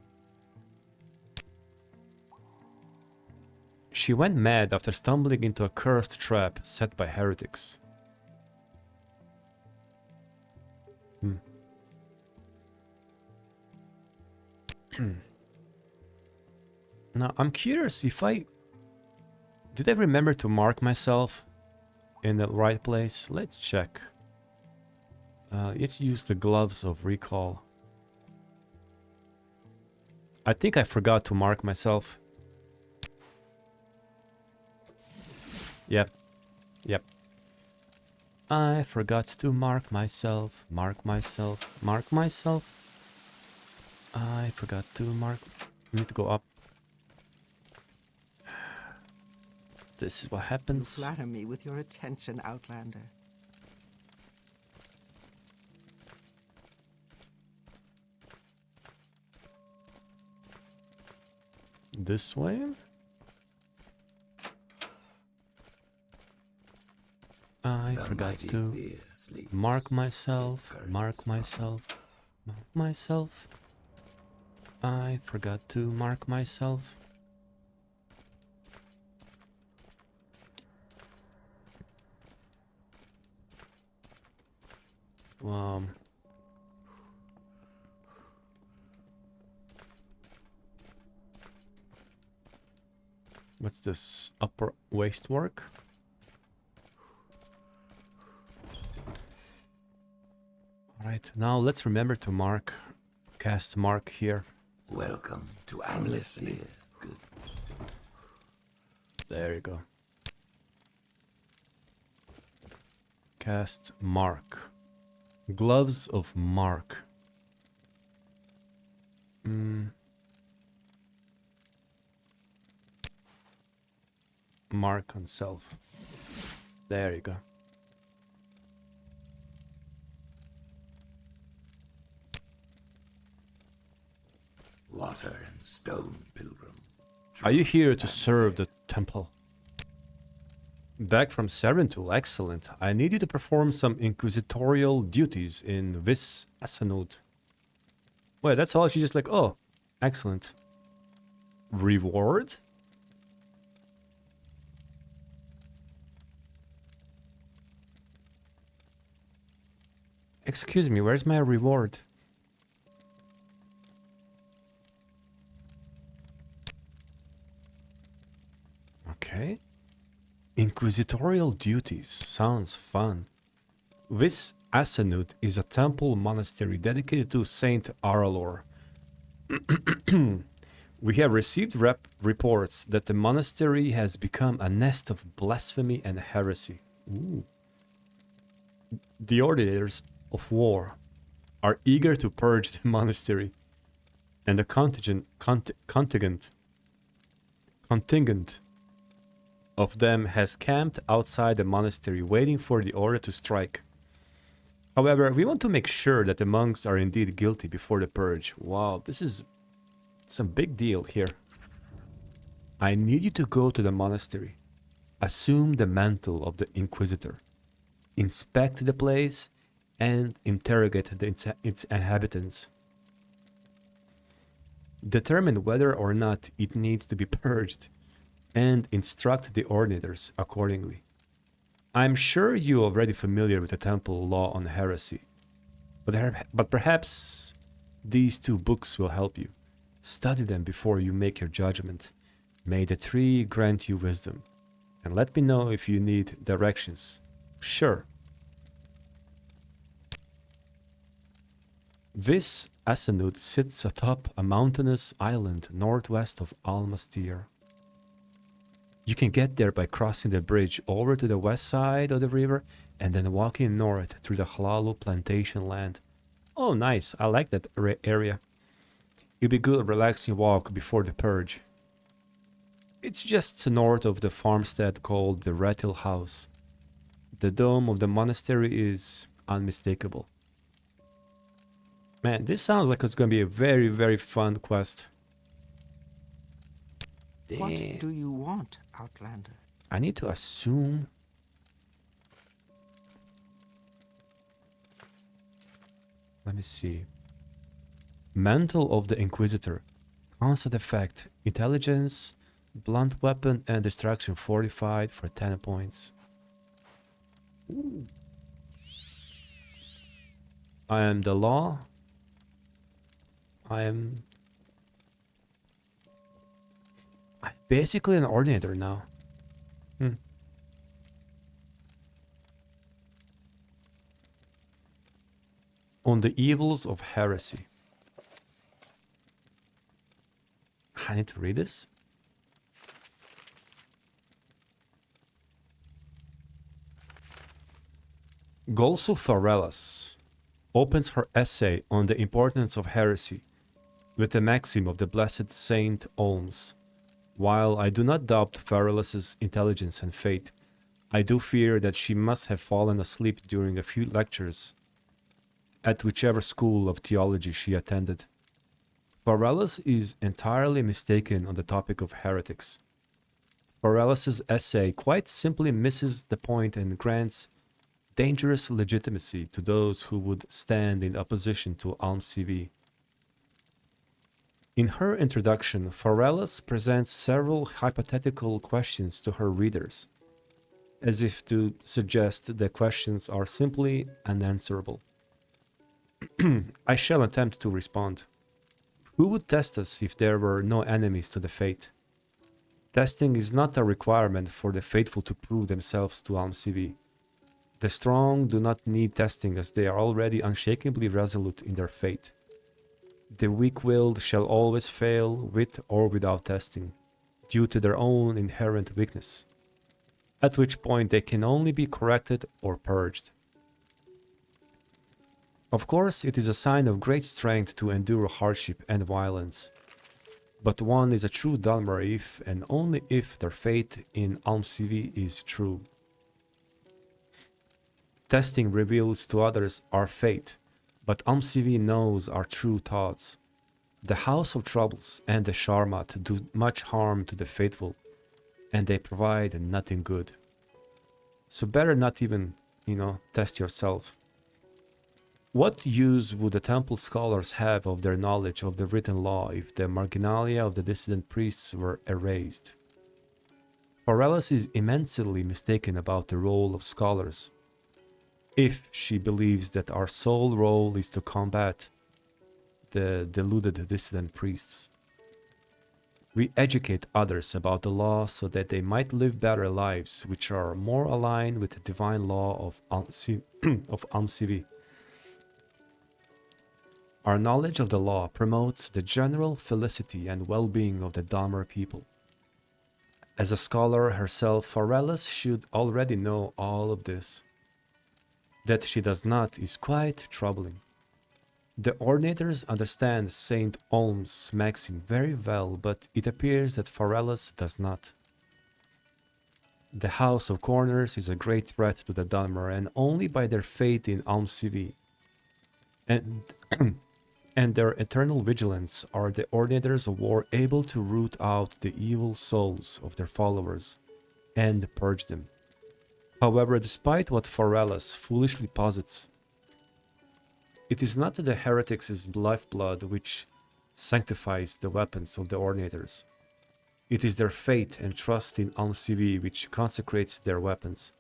She went mad after stumbling into a cursed trap set by heretics. Now, I'm curious if did I remember to mark myself in the right place? Let's check. Let's use the gloves of recall. I think I forgot to mark myself. Yep. Yep. I forgot to mark myself. Mark myself. Mark myself. I forgot to mark. We need to go up. This is what You happens. flatter me with your attention, Outlander. This way? I forgot to mark myself. Mark myself. Mark myself. I forgot to mark myself. What's this? Upper waist work? Alright, now let's remember to mark. Cast mark here. Welcome to Almas Thirr. Good. There you go. Cast mark. Gloves of mark. Mark on self. There you go. Water and stone, pilgrim. Are you here to serve the temple? Back from Serynthul, excellent. I need you to perform some inquisitorial duties in Vys-Assanud. Wait, that's all? She's just like, oh, excellent. Reward? Excuse me, where's my reward? Okay. Inquisitorial duties. Sounds fun. Vys-Assanud is a temple monastery dedicated to Saint Aralor. We have received reports that the monastery has become a nest of blasphemy and heresy. Ooh. The Ordinators of War are eager to purge the monastery, and the contingent of them has camped outside the monastery waiting for the order to strike. However, we want to make sure that the monks are indeed guilty before the purge. Wow, this is some big deal here. I need you to go to the monastery, assume the mantle of the Inquisitor, inspect the place, and interrogate its inhabitants. Determine whether or not it needs to be purged, and instruct the Ordinators accordingly. I'm sure you're already familiar with the temple law on heresy, but perhaps these two books will help you. Study them before you make your judgment. May the tree grant you wisdom, and let me know if you need directions. Sure. Vys-Assanud sits atop a mountainous island northwest of Almas Thirr. You can get there by crossing the bridge over to the west side of the river and then walking north through the Hlalu plantation land. Oh, nice. I like that area. It'll be a good relaxing walk before the purge. It's just north of the farmstead called the Rattle House. The dome of the monastery is unmistakable. Man, this sounds like it's going to be a very, very fun quest. Damn. What do you want, Outlander? I need to assume. Let me see. Mantle of the Inquisitor. Constant effect. Intelligence, blunt weapon, and destruction fortified for 10 points. Ooh. I am the law. I'm basically an Ordinator now. On the evils of heresy. I need to read this. Golsu Farellas opens her essay on the importance of heresy with the maxim of the blessed Saint Almas. While I do not doubt Farellas's intelligence and faith, I do fear that she must have fallen asleep during a few lectures at whichever school of theology she attended. Farellas is entirely mistaken on the topic of heretics. Farellas's essay quite simply misses the point and grants dangerous legitimacy to those who would stand in opposition to Almas Thirr. In her introduction, Farellas presents several hypothetical questions to her readers, as if to suggest the questions are simply unanswerable. I shall attempt to respond. Who would test us if there were no enemies to the faith? Testing is not a requirement for the faithful to prove themselves to Almas Thirr. The strong do not need testing as they are already unshakably resolute in their faith. The weak-willed shall always fail with or without testing, due to their own inherent weakness, at which point they can only be corrected or purged. Of course, it is a sign of great strength to endure hardship and violence, but one is a true Dalmar if and only if their faith in Almas Thirr is true. Testing reveals to others our fate, but Almas Thirr knows our true thoughts. The House of Troubles and the Sharmat do much harm to the faithful, and they provide nothing good. So better not even, test yourself. What use would the temple scholars have of their knowledge of the written law if the marginalia of the dissident priests were erased? Farellas is immensely mistaken about the role of scholars, if she believes that our sole role is to combat the deluded dissident priests. We educate others about the law so that they might live better lives which are more aligned with the divine law of Almas Thirr. Our knowledge of the law promotes the general felicity and well-being of the Dalmar people. As a scholar herself, Farellas should already know all of this. That she does not is quite troubling. The Ordinators understand Saint Almas' maxim very well, but it appears that Farellas does not. The House of Corners is a great threat to the Dalmar, and only by their faith in Almas Thirr and their eternal vigilance are the Ordinators of War able to root out the evil souls of their followers and purge them. However, despite what Farellas foolishly posits, it is not the heretics' lifeblood which sanctifies the weapons of the Ordinators. It is their faith and trust in Almas Thirr which consecrates their weapons.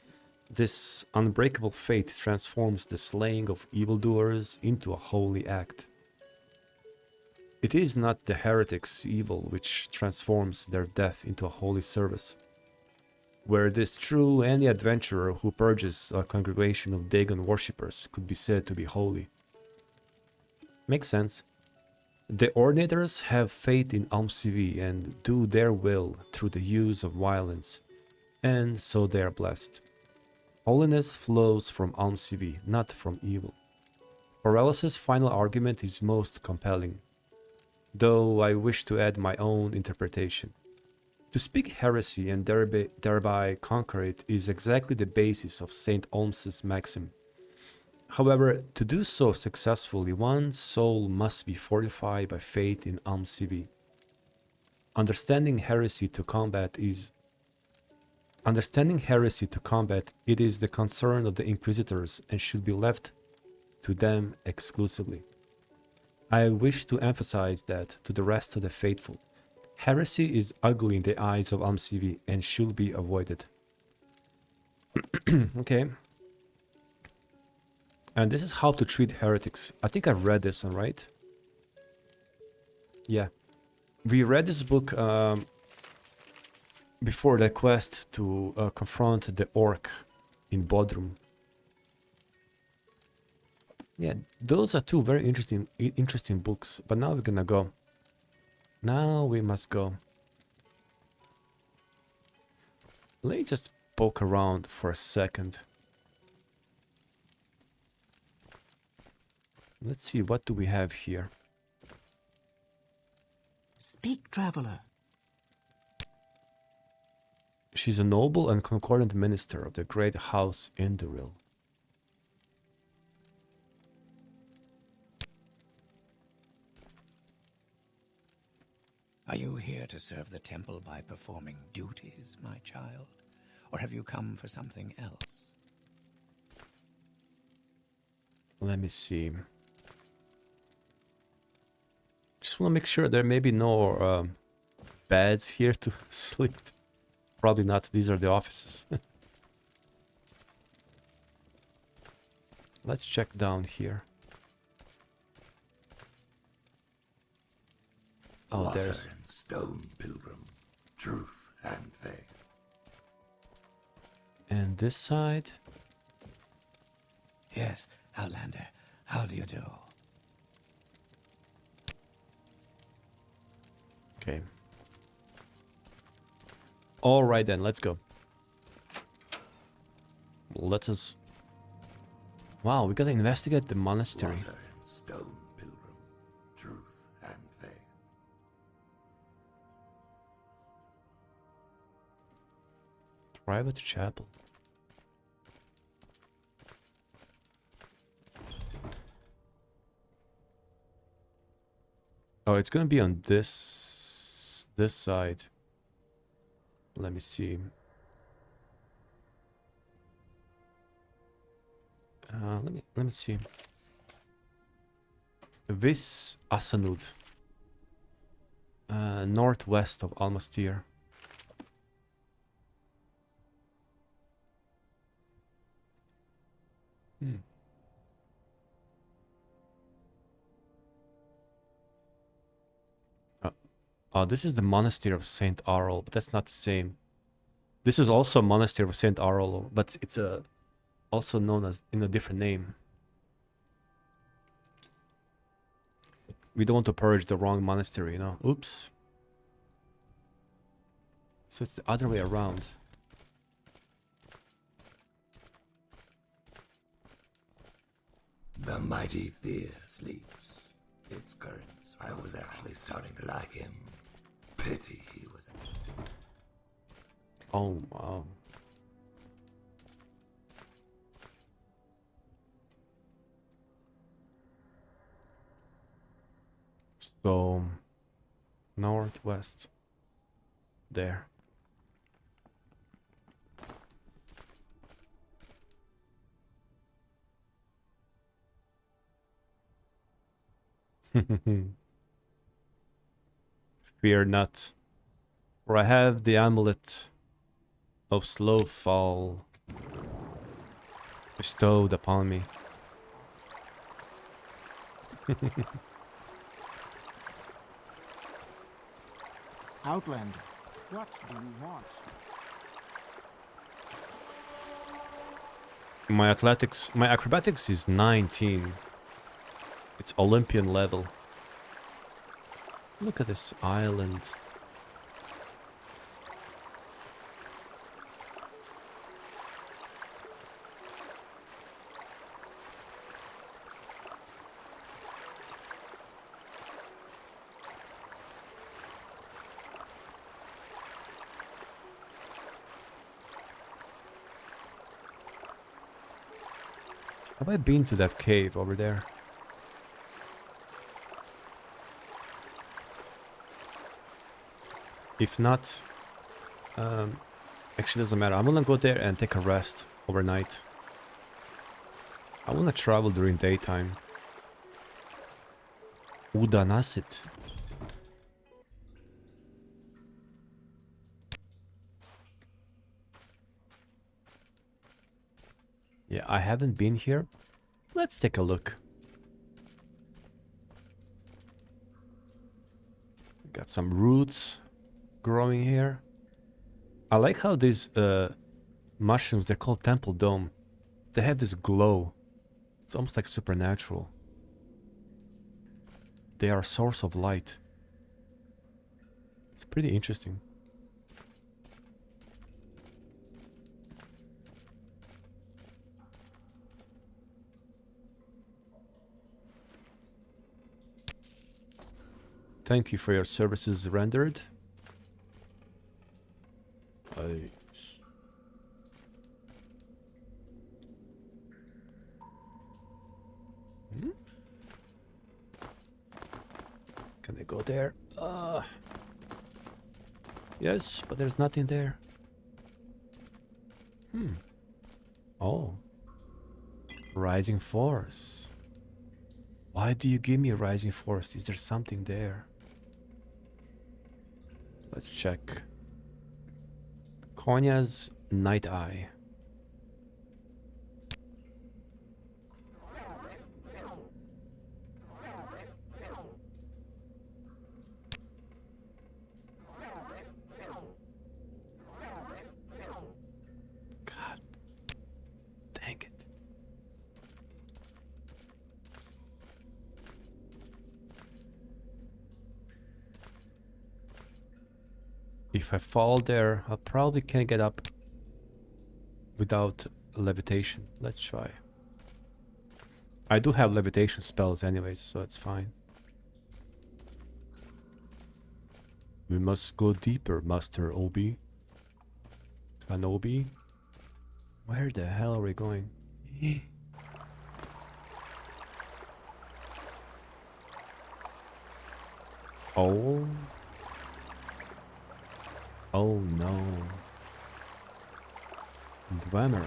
This unbreakable faith transforms the slaying of evildoers into a holy act. It is not the heretics' evil which transforms their death into a holy service. Were this true, any adventurer who purges a congregation of Dagon worshippers could be said to be holy. Makes sense. The Ordinators have faith in Almas Thirr and do their will through the use of violence, and so they are blessed. Holiness flows from Almas Thirr, not from evil. Farellas' final argument is most compelling, though I wish to add my own interpretation. To speak heresy and thereby conquer it is exactly the basis of St. Almas' maxim. However, to do so successfully, one's soul must be fortified by faith in Almas Thirr. Understanding heresy to combat, it is the concern of the Inquisitors and should be left to them exclusively. I wish to emphasize that to the rest of the faithful, heresy is ugly in the eyes of Almas Thirr and should be avoided. Okay. And this is how to treat heretics. I think I've read this one, right? Yeah. We read this book before the quest to confront the orc in Bodrum. Yeah, those are two very interesting books. But now we're gonna go Now we must go. Let me just poke around for a second. Let's see, what do we have here? Speak, traveler. She's a noble and concordant minister of the great house Induril. Are you here to serve the temple by performing duties, my child? Or have you come for something else? Let me see. Just want to make sure there may be no beds here to sleep. Probably not. These are the offices. Let's check down here. Oh, Water there's... and stone, pilgrim. Truth and faith. And this side? Yes, Outlander. How do you do? Okay. Alright then, let's go. Let us... Wow, we gotta investigate the monastery. Water and stone, pilgrim. Truth and faith. Private chapel. Oh, it's gonna be on this side. Let me see. Let me see. Vys-Assanud. Northwest of Almas Thirr. Oh, this is the monastery of Saint Arl, but that's not the same. This is also a monastery of Saint Arl, but it's also known as in a different name. We don't want to purge the wrong monastery, you know? Oops. So it's the other way around. The mighty Thir sleeps. Its currents. I was actually starting to like him. Pity he was... Oh, wow. So, northwest. There. Fear not, for I have the amulet of slow fall bestowed upon me. Outlander, what do you want? My acrobatics is 19. It's Olympian level. Look at this island. Have I been to that cave over there? If not, actually doesn't matter. I'm gonna go there and take a rest overnight. I wanna travel during daytime. Udanasit. Yeah, I haven't been here. Let's take a look. Got some roots growing here. I like how these mushrooms, they're called temple dome. They have this glow. It's almost like supernatural. They are a source of light. It's pretty interesting. Thank you for your services rendered. Can I go there? Yes, but there's nothing there. Oh. Rising Force. Why do you give me a Rising Force? Is there something there? Let's check. Conja's Night Eye. God. Dang it. If I fall there, I probably can't get up without levitation. Let's try. I do have levitation spells anyways, so it's fine. We must go deeper, Master Obi. Kanobi? Where the hell are we going? Oh. Oh no. Dwemer.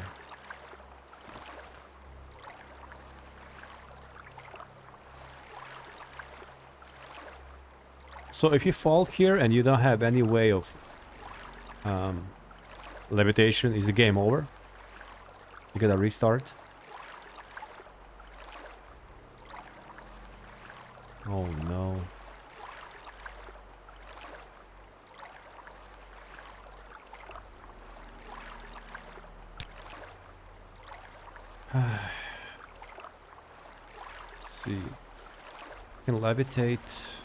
So if you fall here and you don't have any way of levitation, is the game over? You gotta restart. Oh no. Let's see. You can levitate.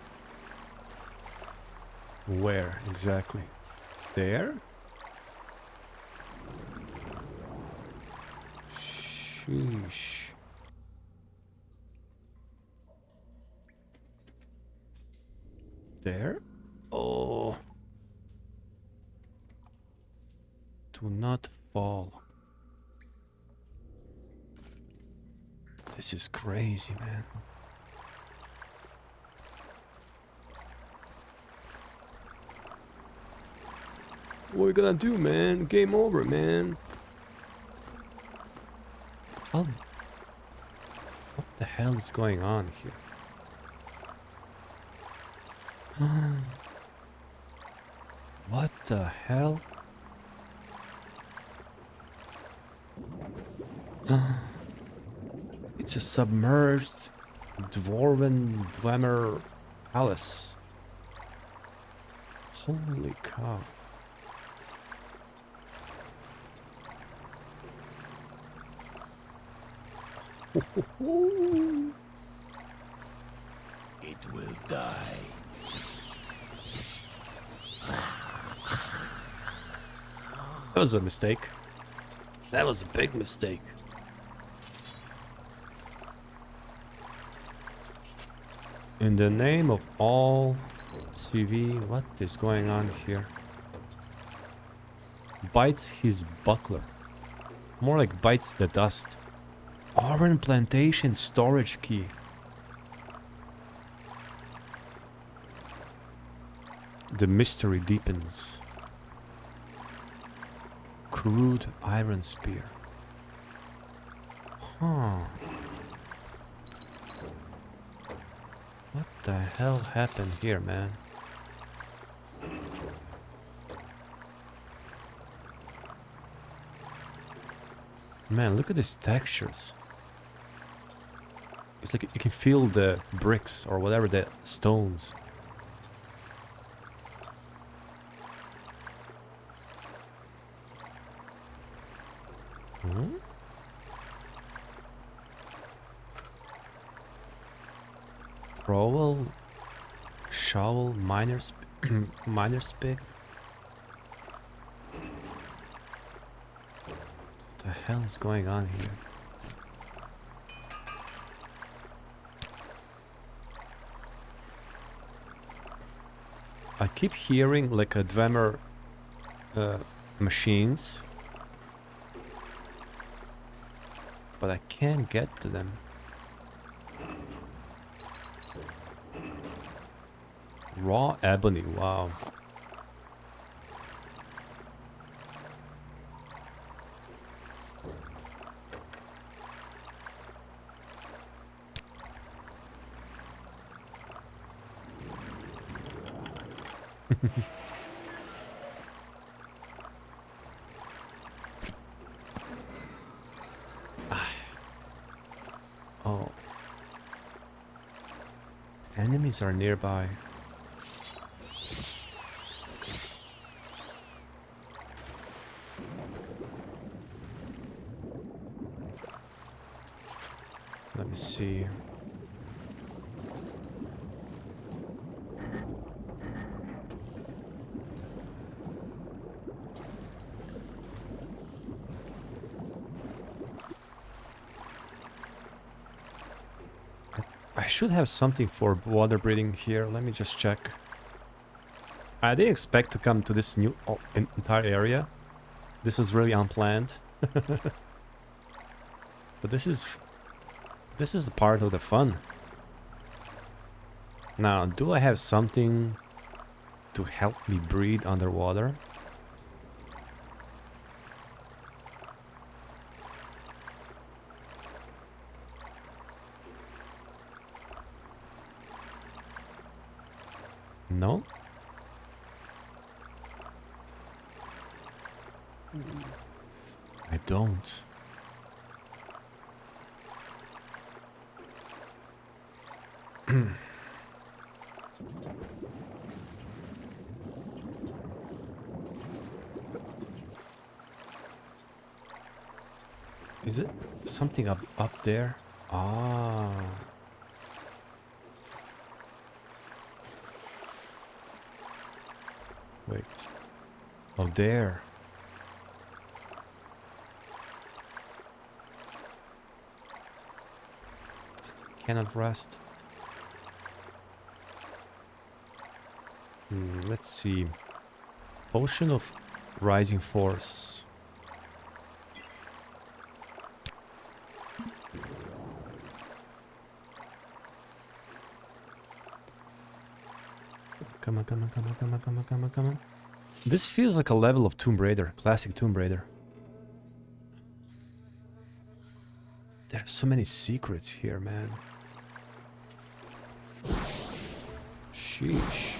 Where exactly? There? Sheesh. There? Oh. Do not fall. This is crazy, man. What are we gonna do, man? Game over, man. How? What the hell is going on here? What the hell? It's a submerged Dwemer palace. Holy cow. It will die. That was a mistake. That was a big mistake. In the name of all CV, what is going on here? Bites his buckler. More like bites the dust. Oran Plantation storage key. The mystery deepens. Crude iron spear. Huh. What the hell happened here, man? Man, look at these textures. It's like you can feel the bricks or whatever, the stones. Trowel, shovel, miner's Miner's pick. What the hell is going on here? I keep hearing like a Dwemer machines, but I can't get to them. Raw ebony, wow. Oh. Enemies are nearby. Let me see. I should have something for water breathing here. Let me just check. I didn't expect to come to this new entire area. This was really unplanned. But this is the part of the fun. Now, do I have something to help me breathe underwater? No? I don't. Is it something up there? Ah. Wait. Oh, there. Cannot rest. Let's see. Potion of Rising Force. Come on, come on, come on, come on, come on, come on, come on. This feels like a level of Tomb Raider, classic Tomb Raider. There are so many secrets here, man. Sheesh.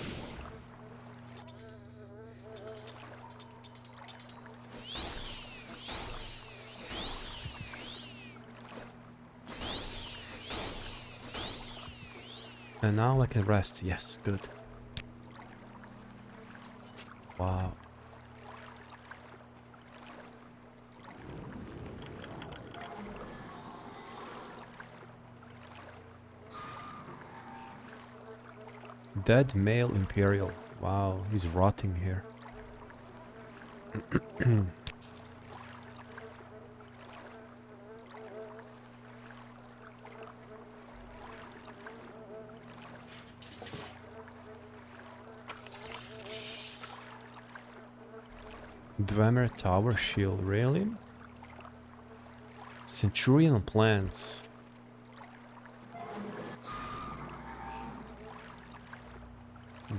And now I can rest. Yes, good. Wow. Dead male Imperial. Wow, he's rotting here. Dwemer Tower Shield, really? Centurion plants.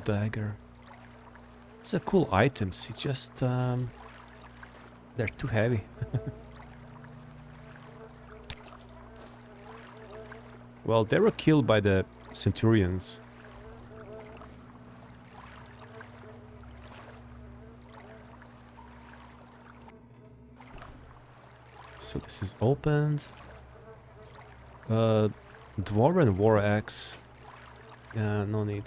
Dagger. It's a cool items, it's just they're too heavy. Well, they were killed by the Centurions. So this is opened. Dwarven War Axe. Yeah, no need.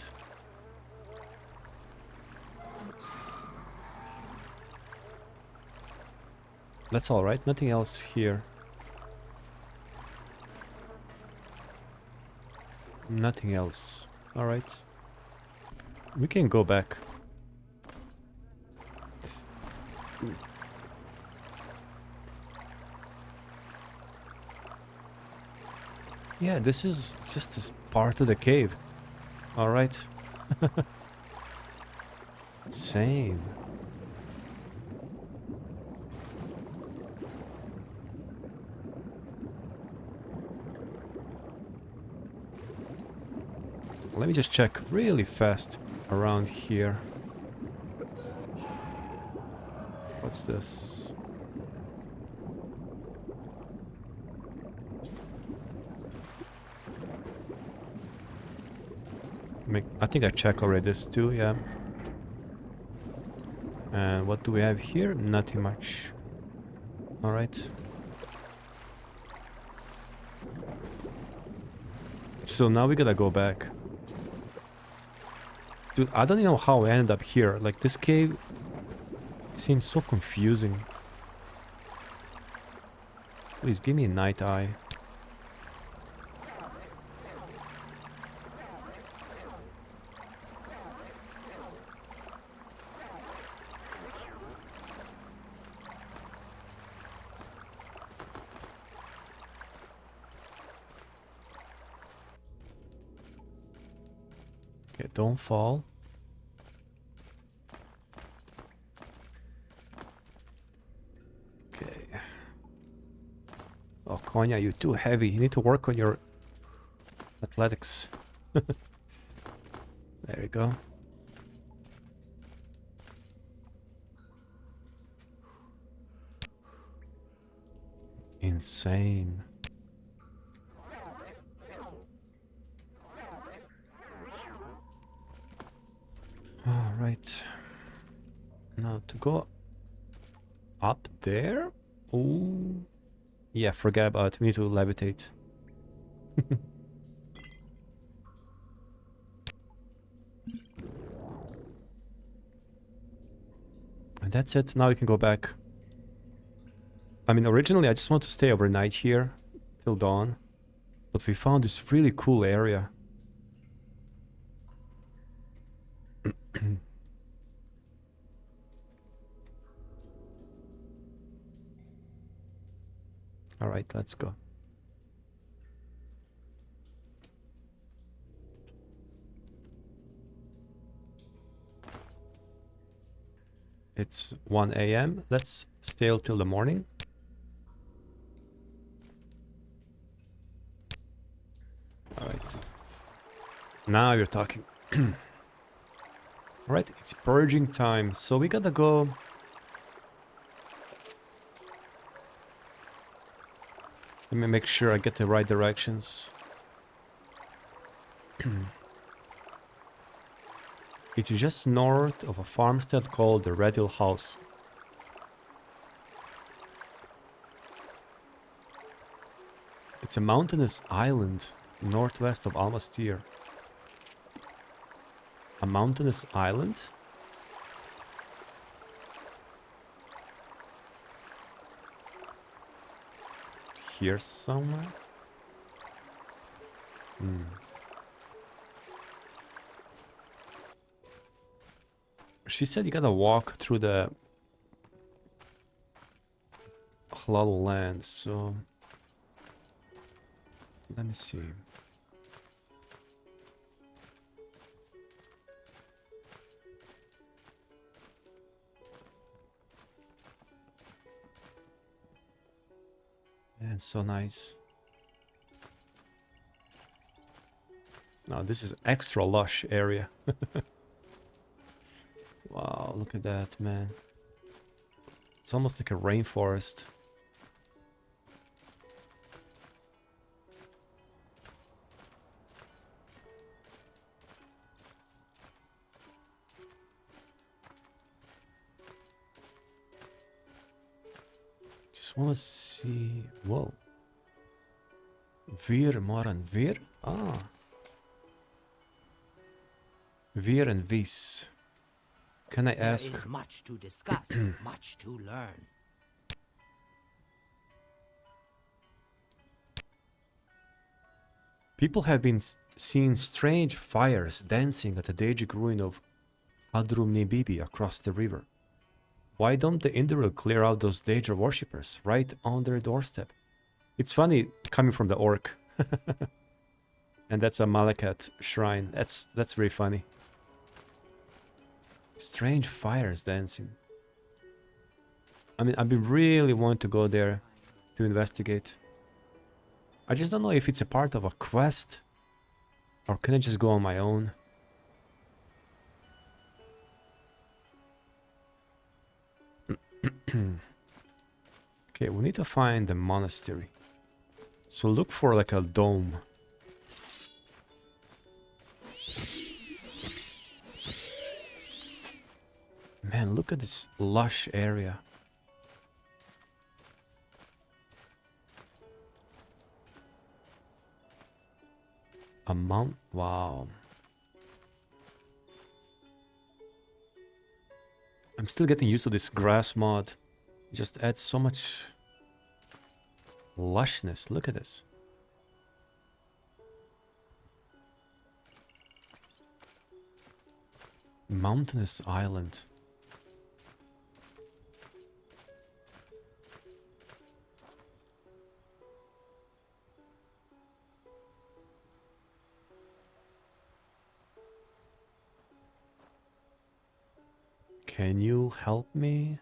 That's alright, nothing else here. Nothing else. Alright. We can go back. Yeah, this is just this part of the cave. Alright. Insane. Let me just check really fast around here. What's this? I think I checked already this too, yeah. And what do we have here? Nothing much. Alright. So now we gotta go back. Dude, I don't know how I ended up here. Like, this cave seems so confusing. Please give me a night eye. Okay, don't fall. Okay. Oh, Conja, you're too heavy. You need to work on your athletics. There you go. Insane. All right. Now to go up there. Ooh. Yeah, forget about it. We need to levitate. And that's it. Now we can go back. I mean, originally I just want to stay overnight here till dawn, but we found this really cool area. All right, let's go. It's 1 a.m. Let's stay till the morning. All right. Now you're talking. All right, it's purging time. So we gotta go. Let me make sure I get the right directions. It's just north of a farmstead called the Red Hill House. It's a mountainous island northwest of Almas Thirr. A mountainous island? Here somewhere? She said you gotta walk through the Hlal land, so let me see. And so nice. Now this is extra lush area. Wow, look at that, man. It's almost like a rainforest. Just want to see... Whoa. Vir, Moran, Vir? Ah. Vir and Vys. Can I ask... There is much to discuss, much to learn. People have been seeing strange fires dancing at the Dajic ruin of Adrum Nebibi across the river. Why don't the Induril clear out those Daedra worshippers right on their doorstep? It's funny coming from the orc. And that's a Malakat shrine. That's very funny. Strange fires dancing. I mean, I've been really wanting to go there to investigate. I just don't know if it's a part of a quest or can I just go on my own. Okay, we need to find the monastery. So look for like a dome. Man, look at this lush area. A mount? Wow. I'm still getting used to this grass mod. It just adds so much lushness. Look at this. Mountainous island. Can you help me?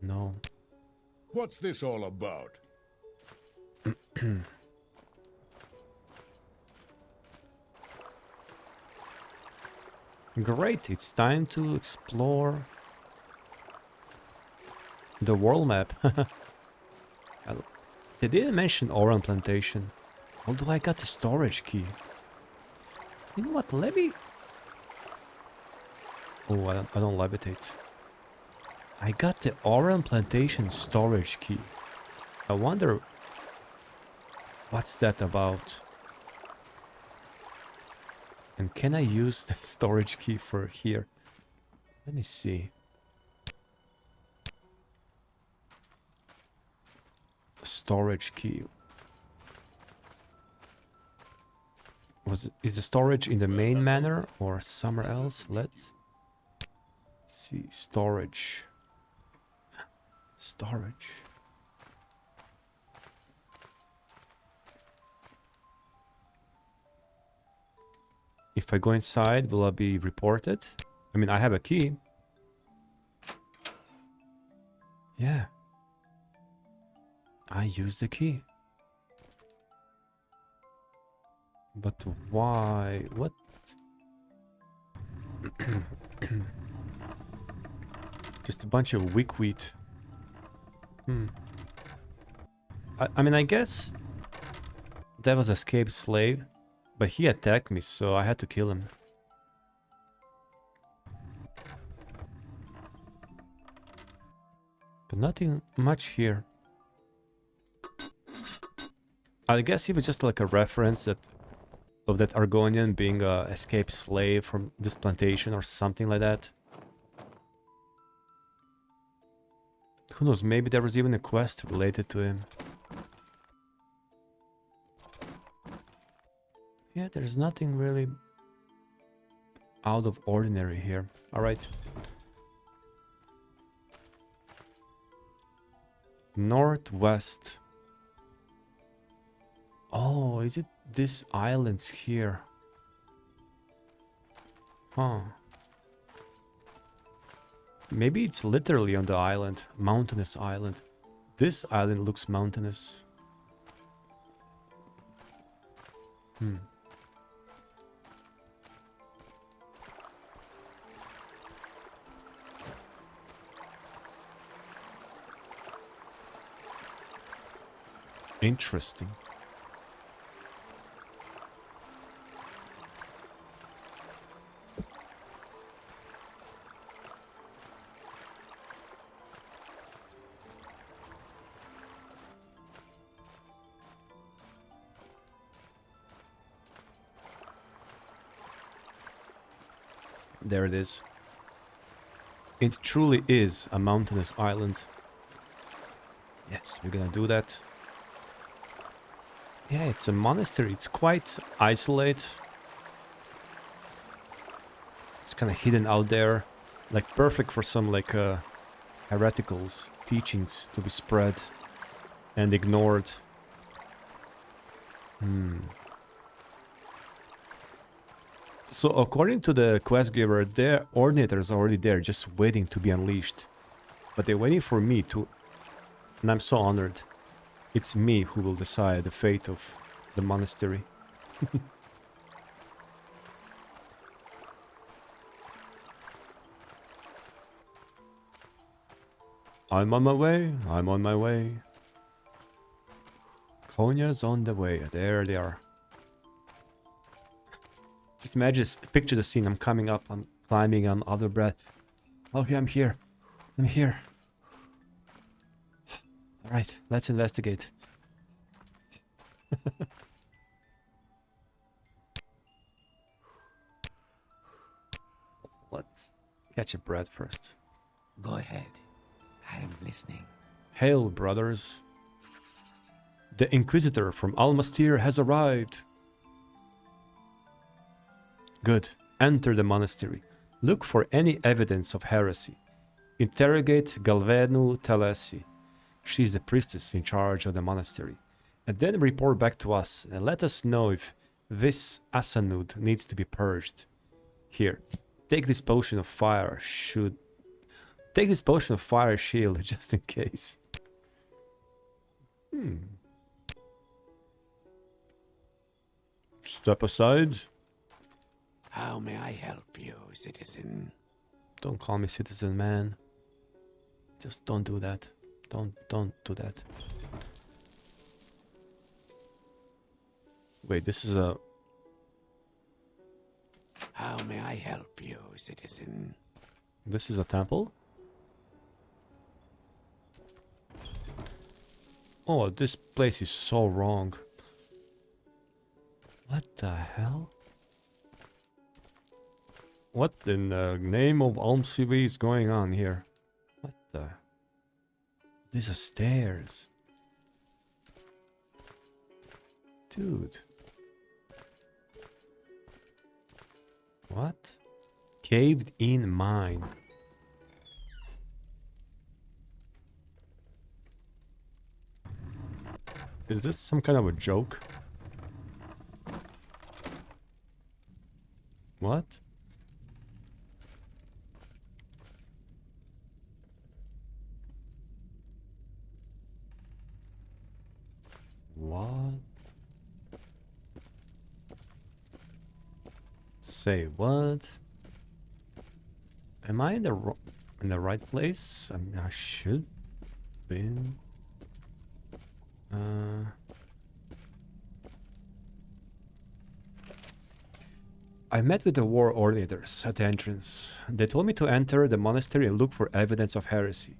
No. What's this all about? Great, it's time to explore the world map. They didn't mention Oran Plantation, although I got the storage key. You know what, let me... Oh, I don't levitate. I got the Oran Plantation storage key. I wonder what's that about. And can I use the storage key for here? Let me see. Storage key. Is the storage in the main manor or somewhere else? Let's see. Storage. Storage. If I go inside, will I be reported? I mean, I have a key. Yeah. I use the key. But why? What? Just a bunch of weak wheat. I mean, I guess that was escaped slave, but he attacked me, so I had to kill him. But nothing much here. I guess it was just like a reference that of that Argonian being a escaped slave from this plantation or something like that. Who knows, maybe there was even a quest related to him. Yeah, there's nothing really out of ordinary here. Alright. Northwest. Oh, is it this island's here? Huh. Maybe it's literally on the island. Mountainous island. This island looks mountainous. Interesting. There it is. It truly is a mountainous island. Yes, we're gonna do that. Yeah, it's a monastery. It's quite isolated. It's kind of hidden out there Like perfect for some like hereticals teachings to be spread and ignored. So according to the quest giver, their Ordinator is already there, just waiting to be unleashed. But they're waiting for me to... And I'm so honored. It's me who will decide the fate of the monastery. I'm on my way. I'm on my way. Conja's on the way. There they are. Just imagine, picture the scene. I'm coming up. I'm climbing on other breath. Okay, I'm here. I'm here. All right, let's investigate. Let's catch a breath first. Go ahead. I am listening. Hail, brothers. The Inquisitor from Almas Thirr has arrived. Good. Enter the monastery. Look for any evidence of heresy. Interrogate Galvenu Telesi. She is the priestess in charge of the monastery. And then report back to us and let us know if Vys-Assanud needs to be purged. Here, take this potion of fire Take this potion of fire shield just in case. Step aside. How may I help you, citizen? Don't call me citizen, man. Just don't do that. Don't do that. Wait, this is a... How may I help you, citizen? This is a temple? Oh, this place is so wrong. What the hell? What in the name of Alms Thirr is going on here? What the... These are stairs. Dude. What? Caved in mine. Is this some kind of a joke? What? What? Say what? Am I in the right place? I mean, I should been. I met with the war ordinators at the entrance. They told me to enter the monastery and look for evidence of heresy.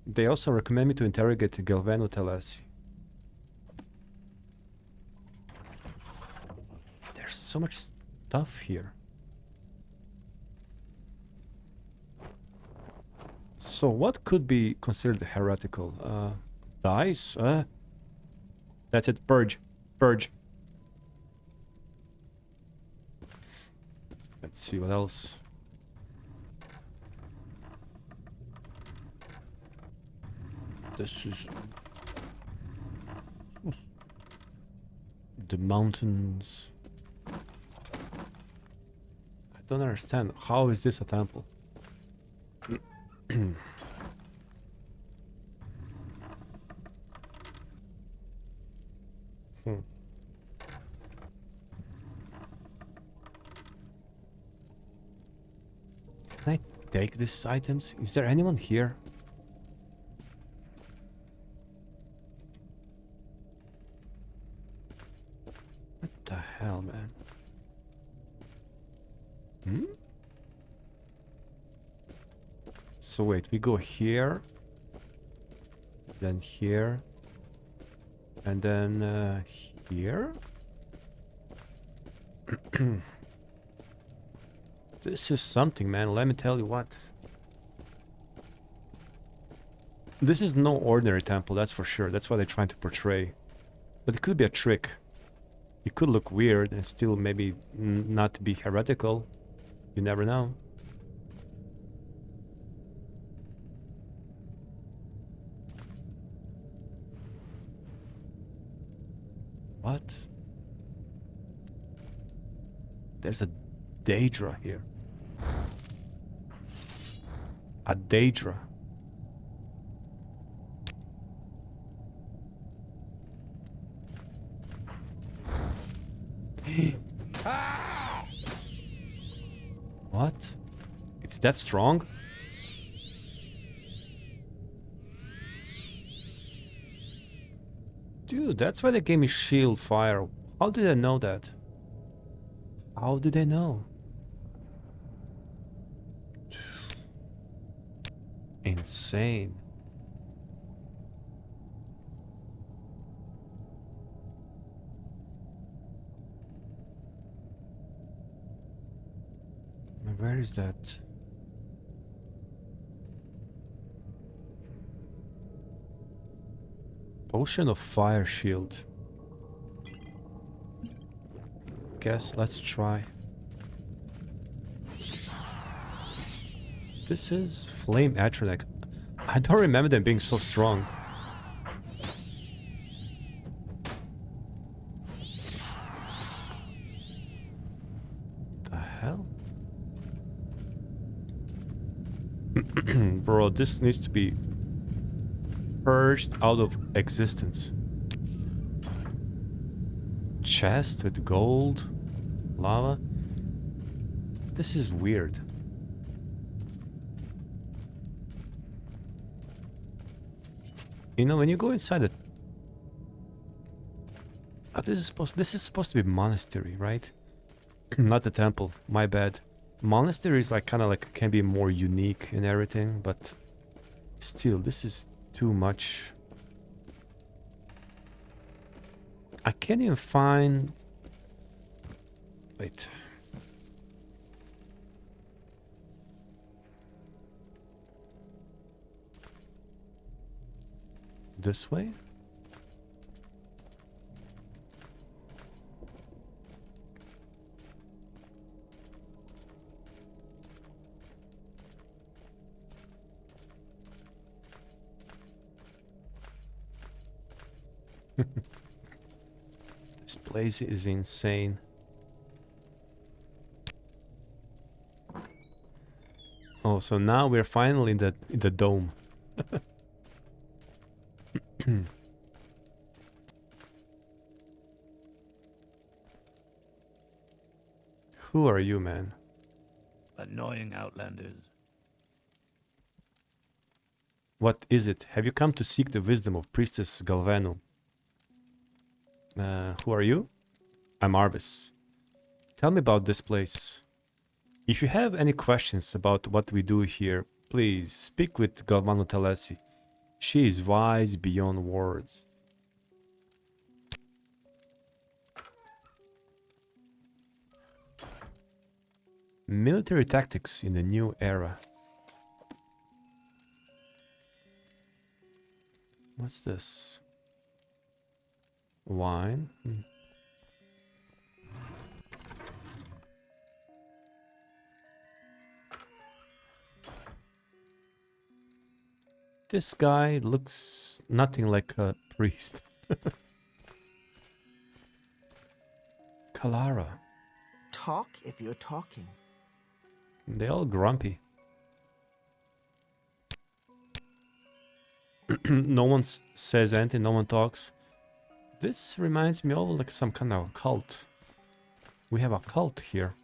They also recommend me to interrogate Galvenu Telesi. There's so much stuff here. So what could be considered heretical? Dice? That's it. Purge. Purge. Let's see what else. This is... the mountains. I don't understand. How is this a temple? Can I take these items? Is there anyone here? What the hell, man? So wait, we go here, then here, and then here? This is something, man. Let me tell you what. This is no ordinary temple, that's for sure. That's what they're trying to portray. But it could be a trick. It could look weird and still maybe not be heretical. You never know. What? There's a Daedra here. A Daedra. What? It's that strong? Dude, that's why they gave me shield fire. How did I know that? How did I know? Insane. Where is that? Potion of Fire Shield. Guess let's try. This is Flame Atronach. I don't remember them being so strong. The hell? Bro, this needs to be purged out of existence. Chest with gold, lava. This is weird. You know, when you go inside it, this is supposed to be monastery, right? Not the temple. My bad. Monastery is like kind of like can be more unique and everything, but still, this is too much. I can't even find. Wait. This way? This place is insane. Oh, so now we're finally in the dome. Who are you, man? Annoying outlanders. What is it? Have you come to seek the wisdom of Priestess Galvano? Who are you? I'm Arbus. Tell me about this place. If you have any questions about what we do here, please speak with Galvano Telesi. She is wise beyond words. Military tactics in the new era. What's this? Wine? This guy looks nothing like a priest. Kalara. Talk if you're talking. They all grumpy. No one says anything, no one talks. This reminds me of like some kind of cult. We have a cult here.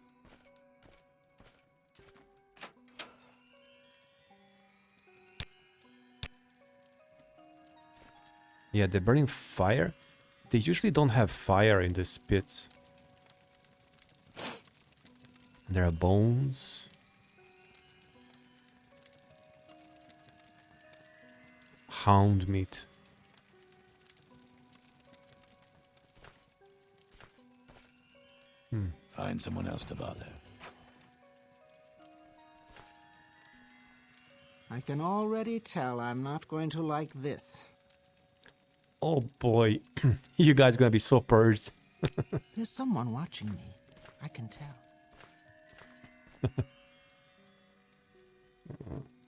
Yeah, they're burning fire. They usually don't have fire in these pits. There are bones. Hound meat. Find someone else to bother. I can already tell I'm not going to like this. Oh boy, you guys gonna be so purged. There's someone watching me. I can tell.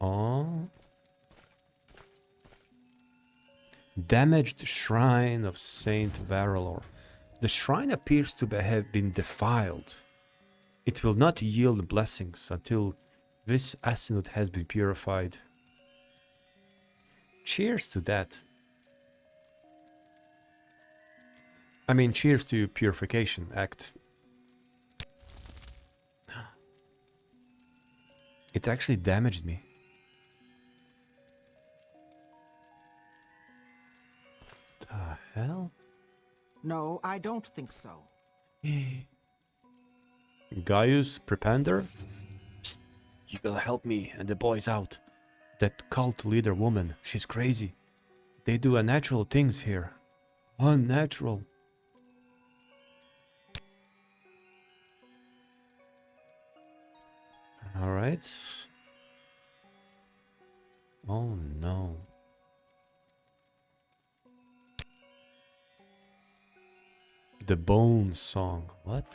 Oh. Damaged Shrine of Saint Varalor. The shrine appears to have been defiled. It will not yield blessings until Vys-Assanud has been purified. Cheers to that. I mean, cheers to Purification Act. It actually damaged me. The hell? No, I don't think so. Gaius Prepender? Psst, you gotta help me and the boys out. That cult leader woman, she's crazy. They do unnatural things here. Unnatural. Alright. Oh no. The Bone Song. What?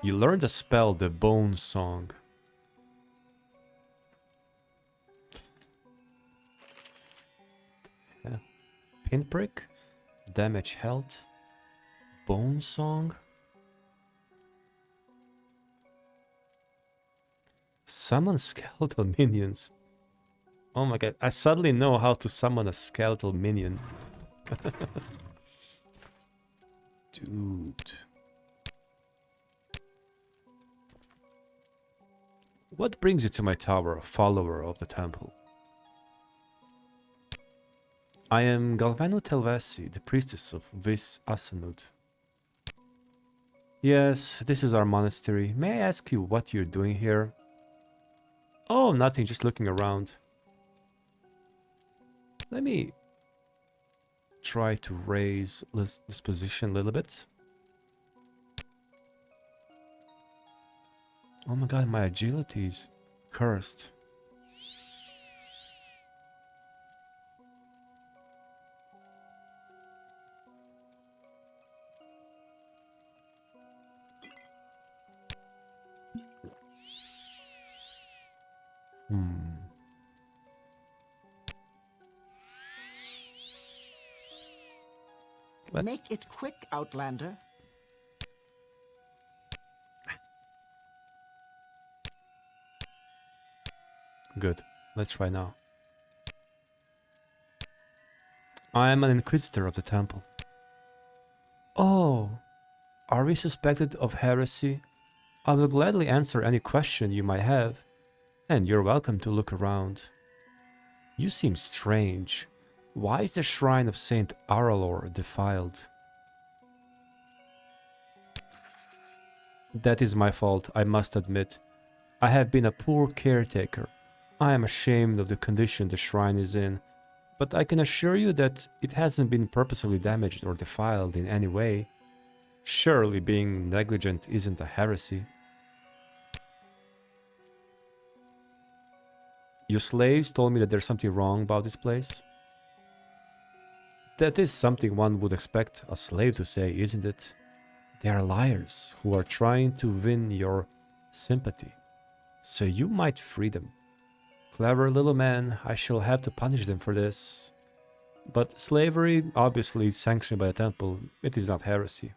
You learned the spell, the Bone Song. Yeah. Pinprick? Damage health? Bone Song? Summon skeletal minions. Oh my god, I suddenly know how to summon a skeletal minion. Dude. What brings you to my tower, follower of the temple? I am Galvanu Telvasi, the priestess of Vys-Assanud. Yes, this is our monastery. May I ask you what you're doing here? Oh, nothing, just looking around. Let me try to raise this position a little bit. Oh my god, my agility is cursed. Make it quick, Outlander. Good. Let's try now. I am an Inquisitor of the temple. Oh, are we suspected of heresy? I will gladly answer any question you might have, and you're welcome to look around. You seem strange. Why is the shrine of Saint Aralor defiled? That is my fault, I must admit. I have been a poor caretaker. I am ashamed of the condition the shrine is in, but I can assure you that it hasn't been purposely damaged or defiled in any way. Surely being negligent isn't a heresy. Your slaves told me that there's something wrong about this place. That is something one would expect a slave to say, isn't it? They are liars who are trying to win your sympathy, so you might free them. Clever little man, I shall have to punish them for this. But slavery, obviously sanctioned by the temple, it is not heresy.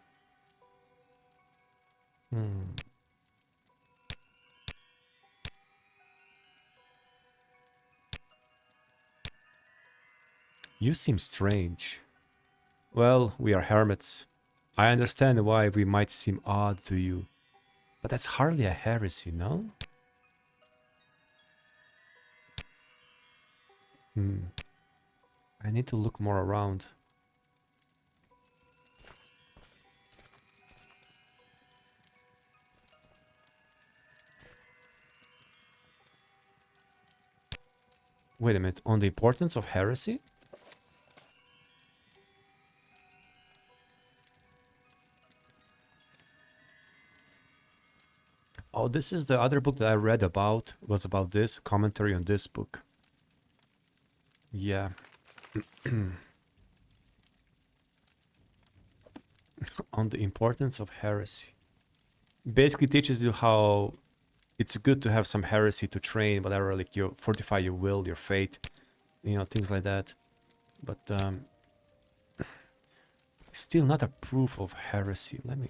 You seem strange. Well, we are hermits. I understand why we might seem odd to you, but that's hardly a heresy, no? I need to look more around. Wait a minute, on the importance of heresy? Oh, this is the other book that I read about, was about this, commentary on this book. Yeah. On the importance of heresy. Basically teaches you how it's good to have some heresy to train, whatever, like you fortify your will, your faith, you know, things like that. But Still not a proof of heresy. Let me...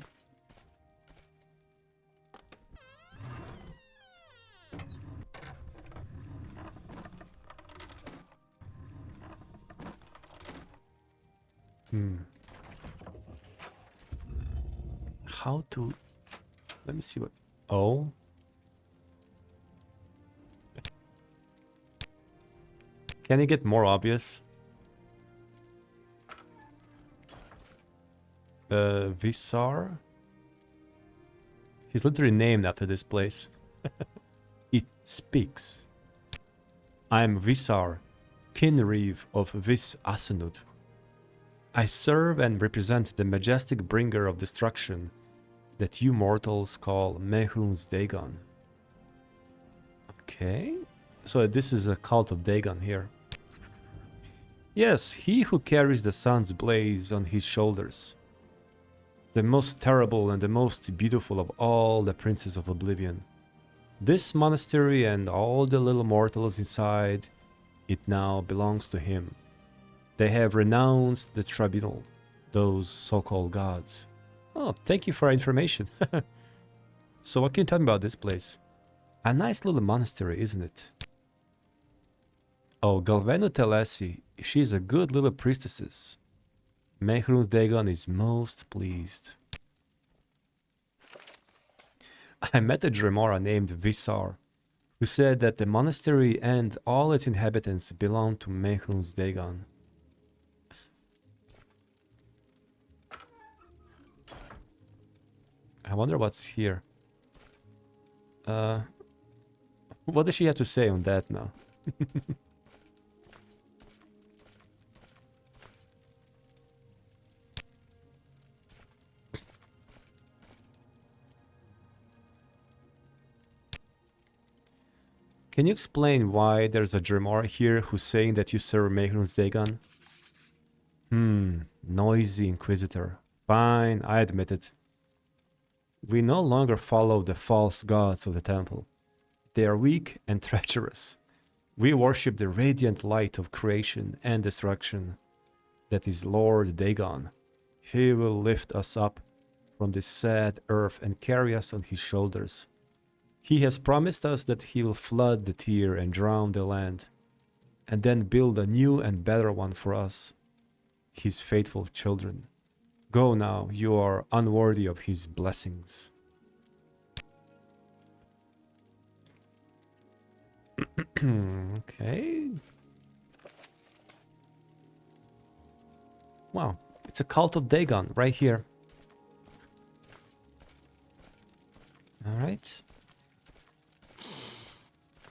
How to... Let me see what... Oh. Can it get more obvious? Visar? He's literally named after this place. It speaks. I am Visar, Kinreeve of Vys-Assanud. I serve and represent the majestic bringer of destruction that you mortals call Mehrunes Dagon. Okay, so this is a cult of Dagon here. Yes, he who carries the sun's blaze on his shoulders. The most terrible and the most beautiful of all the princes of oblivion. This monastery and all the little mortals inside it now belongs to him. They have renounced the tribunal, those so-called gods. Oh, thank you for our information. So what can you tell me about this place? A nice little monastery, isn't it? Oh, Galveno Telesi, she's a good little priestess. Mehrunes Dagon is most pleased. I met a Dremora named Visar, who said that the monastery and all its inhabitants belong to Mehrunes Dagon. I wonder what's here. What does she have to say on that now? Can you explain why there's a Dremora here who's saying that you serve Mehrunes Dagon? Noisy Inquisitor. Fine, I admit it. We no longer follow the false gods of the temple. They are weak and treacherous. We worship the radiant light of creation and destruction. That is Lord Dagon. He will lift us up from this sad earth and carry us on his shoulders. He has promised us that he will flood the Thir and drown the land, and then build a new and better one for us, his faithful children. Go now, you are unworthy of his blessings. Okay. Wow, it's a cult of Dagon right here. Alright.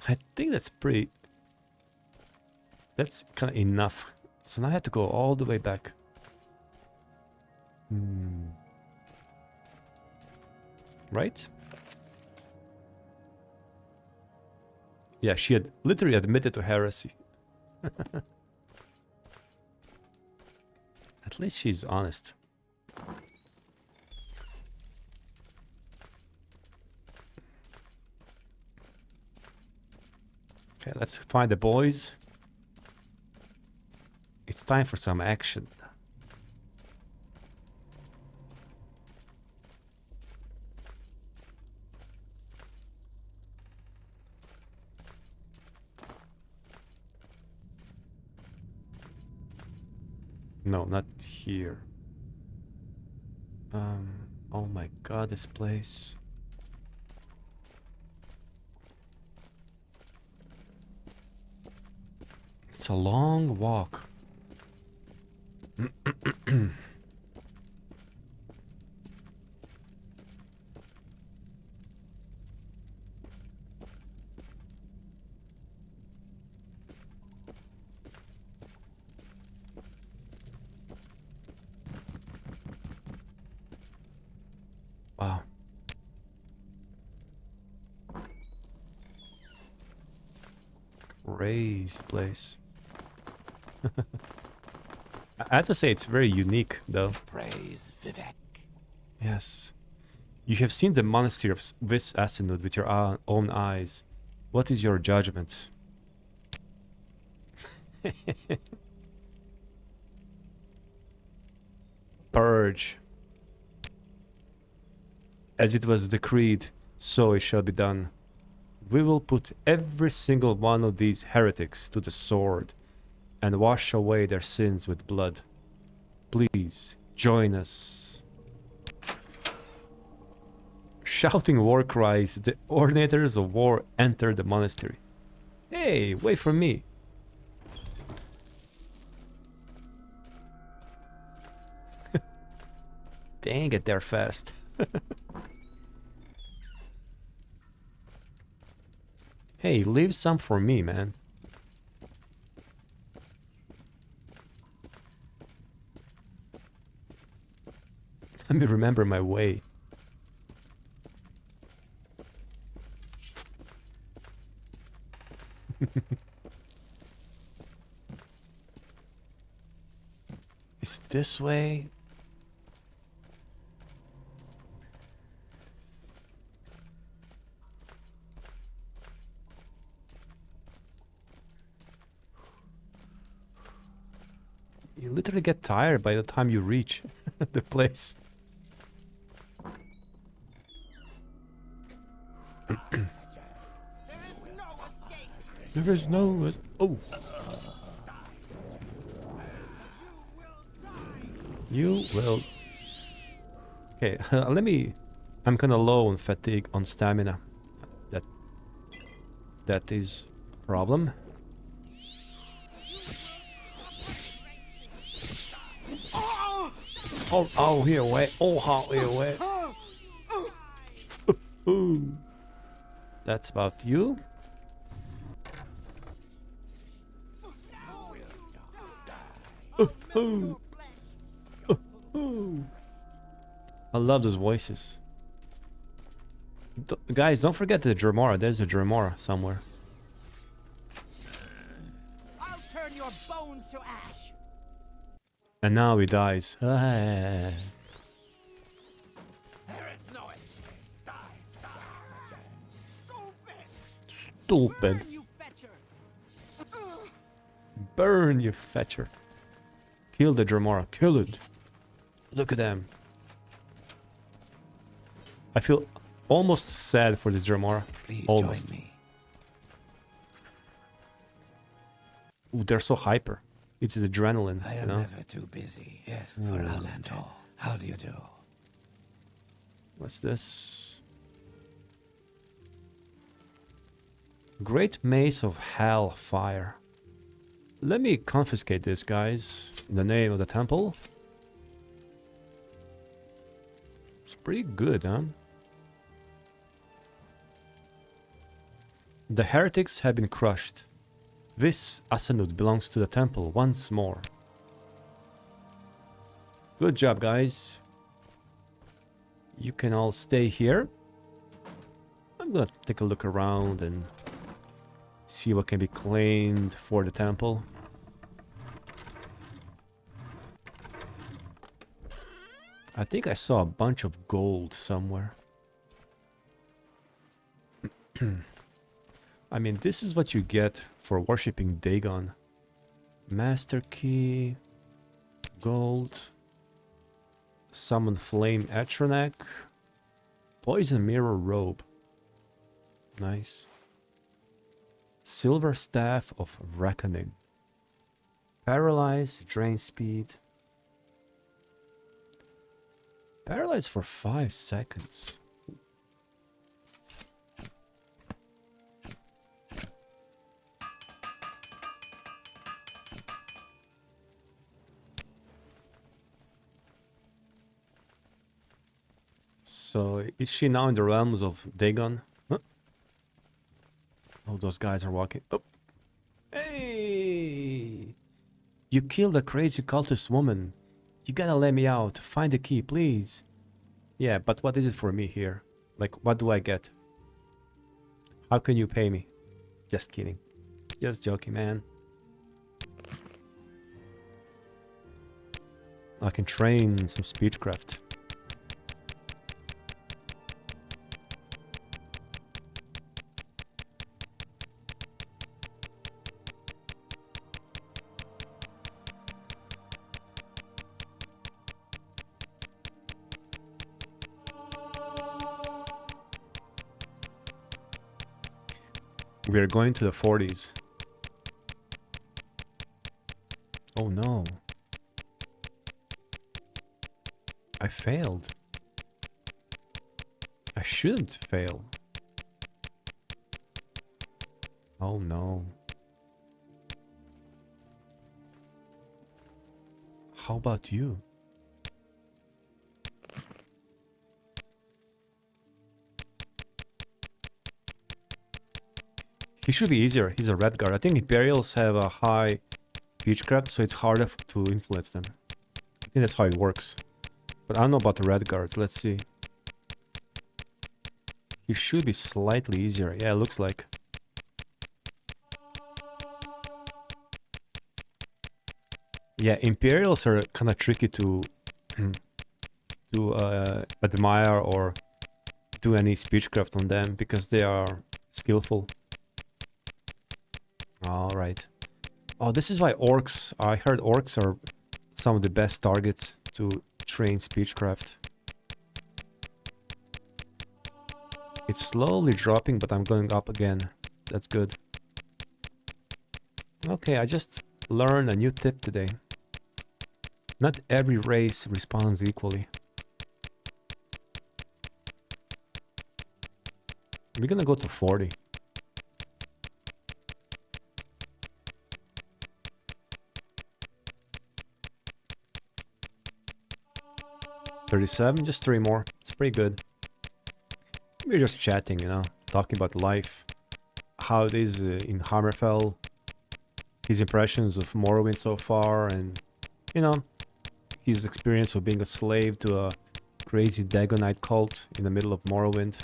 I think that's pretty... That's kind of enough. So now I have to go all the way back. Right? Yeah, she had literally admitted to heresy. At least she's honest. Okay, let's find the boys. It's time for some action. No, not here. Oh my god, this place. It's a long walk. Wow. Crazy place. I have to say it's very unique, though. Praise Vivek. Yes. You have seen the monastery of Vys-Assanud with your own eyes. What is your judgment? Purge. As it was decreed, so it shall be done. We will put every single one of these heretics to the sword and wash away their sins with blood. Please, join us. Shouting war cries, the Ordinators of War enter the monastery. Hey, wait for me. Dang it, they're fast. Hey, leave some for me, man. Let me remember my way. Is it this way? You literally get tired by the time you reach the place. There is no... Oh! You will... Okay, let me... I'm kinda low on fatigue, on stamina. That is a problem. Oh, here, wait. Oh, here, wait. That's about you. I love those voices. Guys, don't forget the Dremora. There's a Dremora somewhere. I'll turn your bones to ash. And now he dies. Stupid. Burn, you fetcher. Kill the Dremora. Kill it. Look at them. I feel almost sad for this Dremora. Please almost. join me. Ooh, they're so hyper. It's the adrenaline. I am never too busy. Yes, for Alantor. How do you do? What's this? Great Mace of Hellfire. Let me confiscate this, guys, in the name of the temple. It's pretty good, huh? The heretics have been crushed. Vys-Assanud belongs to the temple once more. Good job, guys. You can all stay here. I'm gonna take a look around and see what can be claimed for the temple. I think I saw a bunch of gold somewhere. I mean, this is what you get for worshipping Dagon. Master Key, gold, Summon Flame Atronak, Poison Mirror Robe. Nice. Silver Staff of Reckoning. Paralyze, Drain Speed. Paralyze for 5 seconds. So, is she now in the realms of Dagon? Huh? Oh, those guys are walking. Oh. Hey! You killed a crazy cultist woman. You gotta let me out. Find the key, please. Yeah, but what is it for me here? Like, what do I get? How can you pay me? Just kidding. Just joking, man. I can train some speechcraft. We are going to the 40s. Oh no. I failed. I shouldn't fail. Oh no. How about you? He should be easier. He's a red guard. I think Imperials have a high speechcraft, so it's harder to influence them. I think that's how it works. But I don't know about the red guards. Let's see. He should be slightly easier. Yeah, it looks like. Yeah, Imperials are kind of tricky to admire or do any speechcraft on them because they are skillful. All right. Oh, this is why orcs. I heard orcs are some of the best targets to train speechcraft. It's slowly dropping, but I'm going up again. That's good. Okay, I just learned a new tip today. Not every race responds equally. We're gonna go to 40. $37, just 3 more. It's pretty good. We're just chatting, you know, talking about life, how it is in Hammerfell, his impressions of Morrowind so far, and, you know, his experience of being a slave to a crazy Dagonite cult in the middle of Morrowind.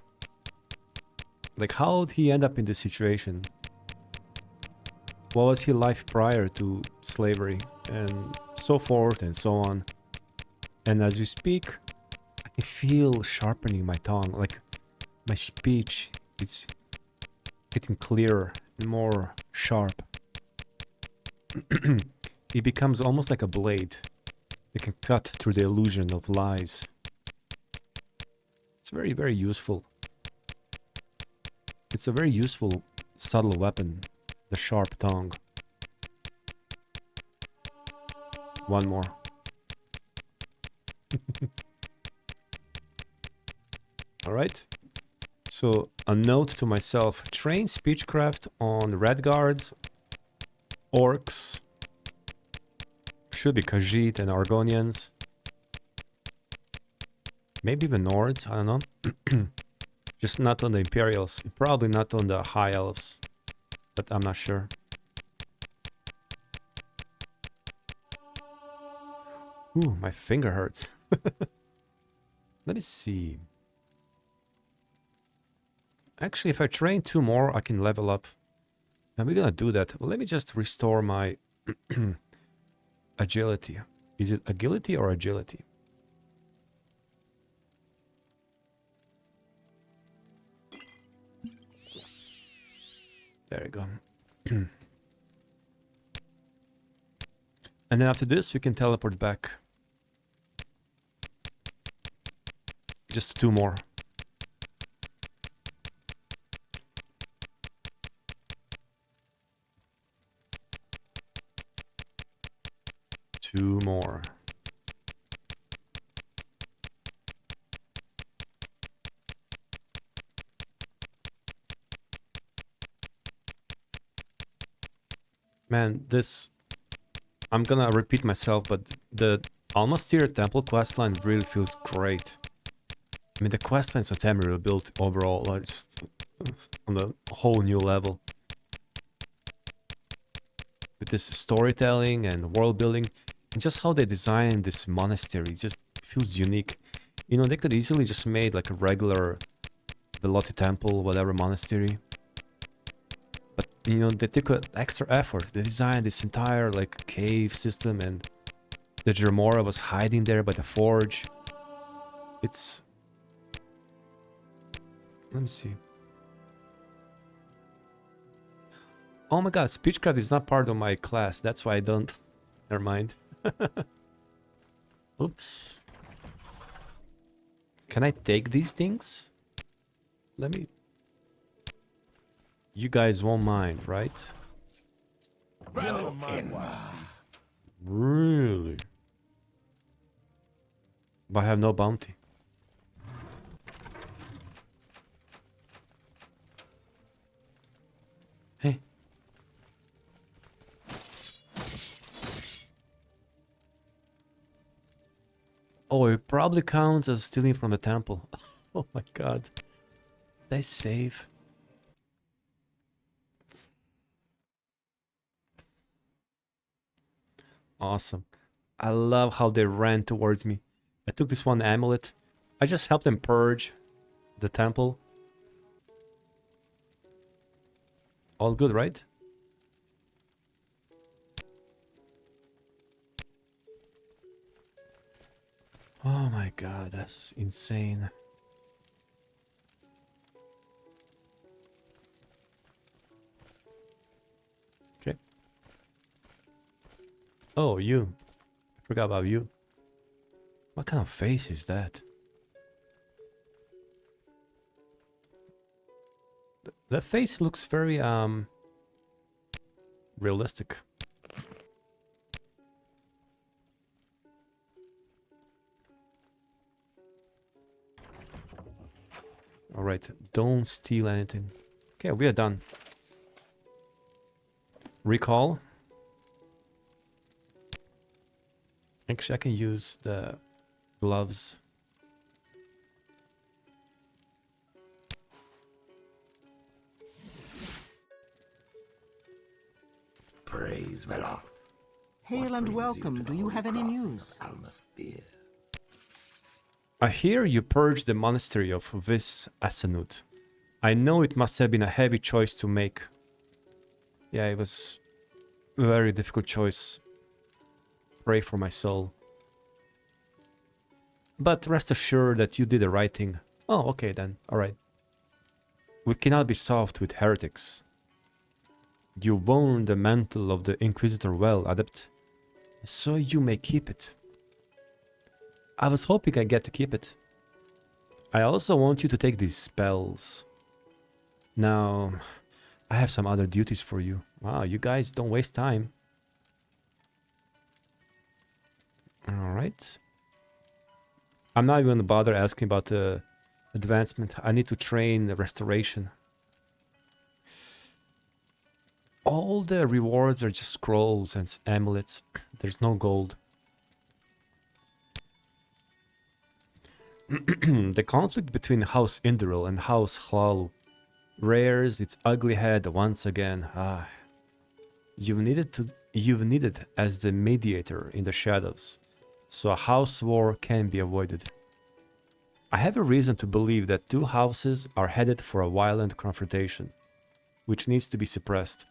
Like, how did he end up in this situation? What was his life prior to slavery? And so forth and so on. And as we speak, I can feel sharpening my tongue. Like, my speech is getting clearer and more sharp. It becomes almost like a blade. It can cut through the illusion of lies. It's very, very useful. It's a very useful, subtle weapon, the sharp tongue. One more. Alright. So, a note to myself. Train speechcraft on red guards, orcs, should be Khajiit and Argonians. Maybe even Nords, I don't know. Just not on the Imperials. Probably not on the High Elves. But I'm not sure. Ooh, my finger hurts. Let me see. Actually, if I train 2 more, I can level up. And we're gonna do that. Let me just restore my agility. Is it agility or agility? There you go. And then after this, we can teleport back. Just 2 more. Two more. Man, this... I'm gonna repeat myself, but the Almas Thirr temple questline really feels great. I mean, the questlines of TamrielRebuilt overall are just on a whole new level. With this storytelling and world building, and just how they designed this monastery just feels unique. You know, they could easily just made like a regular Velotti temple, whatever monastery. But, you know, they took an extra effort. They designed this entire like cave system, and the Dremora was hiding there by the forge. It's... Let me see. Oh my god, speechcraft is not part of my class. That's why I don't... Never mind. Oops. Can I take these things? Let me... You guys won't mind, right? Really? But I have no bounty. Hey. Oh, it probably counts as stealing from the temple. Oh my god. Did I save? Awesome. I love how they ran towards me. I took this one amulet. I just helped them purge the temple. All good, right? Oh my god, that's insane. Okay. Oh, you. I forgot about you. What kind of face is that? The face looks very, realistic. Alright, don't steal anything. Okay, we are done. Recall. Actually, I can use the gloves. Praise Veloth. Hail and welcome. Do you have any news? Almas Thirr. I hear you purged the monastery of Vys-Assanud. I know it must have been a heavy choice to make. Yeah, it was a very difficult choice. Pray for my soul. But rest assured that you did the right thing. Oh, okay then. Alright. We cannot be soft with heretics. You worn the mantle of the Inquisitor well, Adept. So you may keep it. I was hoping I get to keep it. I also want you to take these spells. Now, I have some other duties for you. Wow, you guys don't waste time. Alright. I'm not even gonna bother asking about the advancement. I need to train the restoration. All the rewards are just scrolls and amulets. There's no gold. The conflict between House Indril and House Hlalu rears its ugly head once again. Ah, you've needed as the mediator in the shadows, so a house war can be avoided. I have a reason to believe that two houses are headed for a violent confrontation, which needs to be suppressed.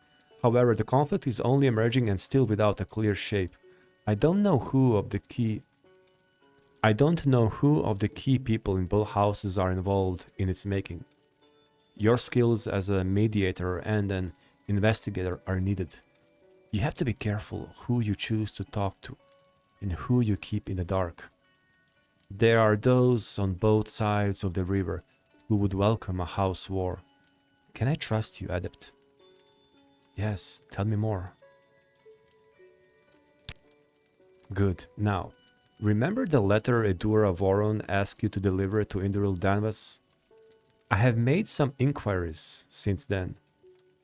However, the conflict is only emerging and still without a clear shape. I don't know who of the key people in both houses are involved in its making. Your skills as a mediator and an investigator are needed. You have to be careful who you choose to talk to and who you keep in the dark. There are those on both sides of the river who would welcome a house war. Can I trust you, Adept? Yes, tell me more. Good. Now, remember the letter Edura Voron asked you to deliver to Indril Danvas? I have made some inquiries since then.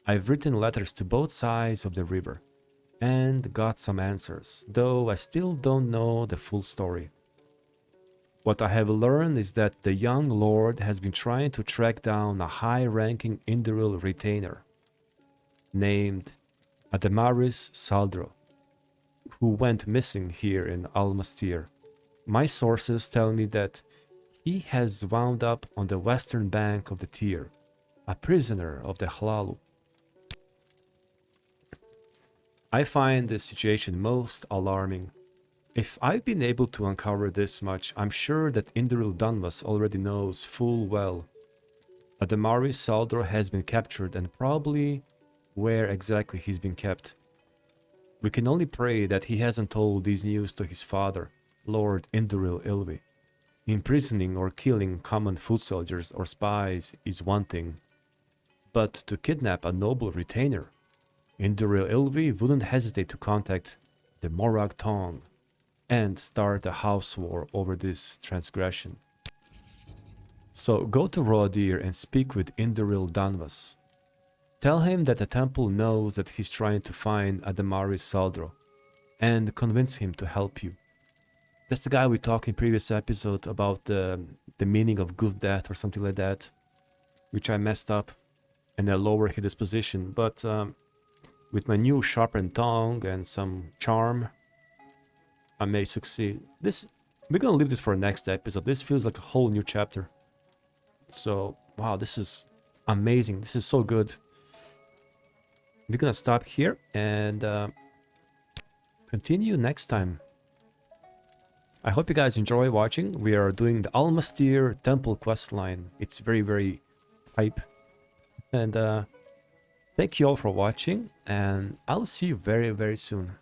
I've written letters to both sides of the river and got some answers, though I still don't know the full story. What I have learned is that the young lord has been trying to track down a high-ranking Indril retainer named Ademaris Saldro, who went missing here in Almas Thirr. My sources tell me that he has wound up on the western bank of the Thirr, a prisoner of the Hlalu. I find this situation most alarming. If I've been able to uncover this much, I'm sure that Indril Danvas already knows full well Ademaris Saldro has been captured and probably where exactly he's been kept. We can only pray that he hasn't told these news to his father, Lord Indril Ilvi. Imprisoning or killing common foot soldiers or spies is one thing, but to kidnap a noble retainer. Induril Ilvi wouldn't hesitate to contact the Morag Tong and start a house war over this transgression. So go to Roadir and speak with Induril Danvas. Tell him that the temple knows that he's trying to find Adamari Saldro, and convince him to help you. That's the guy we talked in previous episode about the meaning of good death or something like that, which I messed up and I lowered his position, but with my new sharpened tongue and some charm, I may succeed. We're gonna leave this for next episode. This feels like a whole new chapter. So, wow, this is amazing. This is so good. We're gonna stop here and continue next time. I hope you guys enjoy watching. We are doing the Almas Thirr Temple questline. It's very, very hype. And thank you all for watching, and I'll see you very, very soon.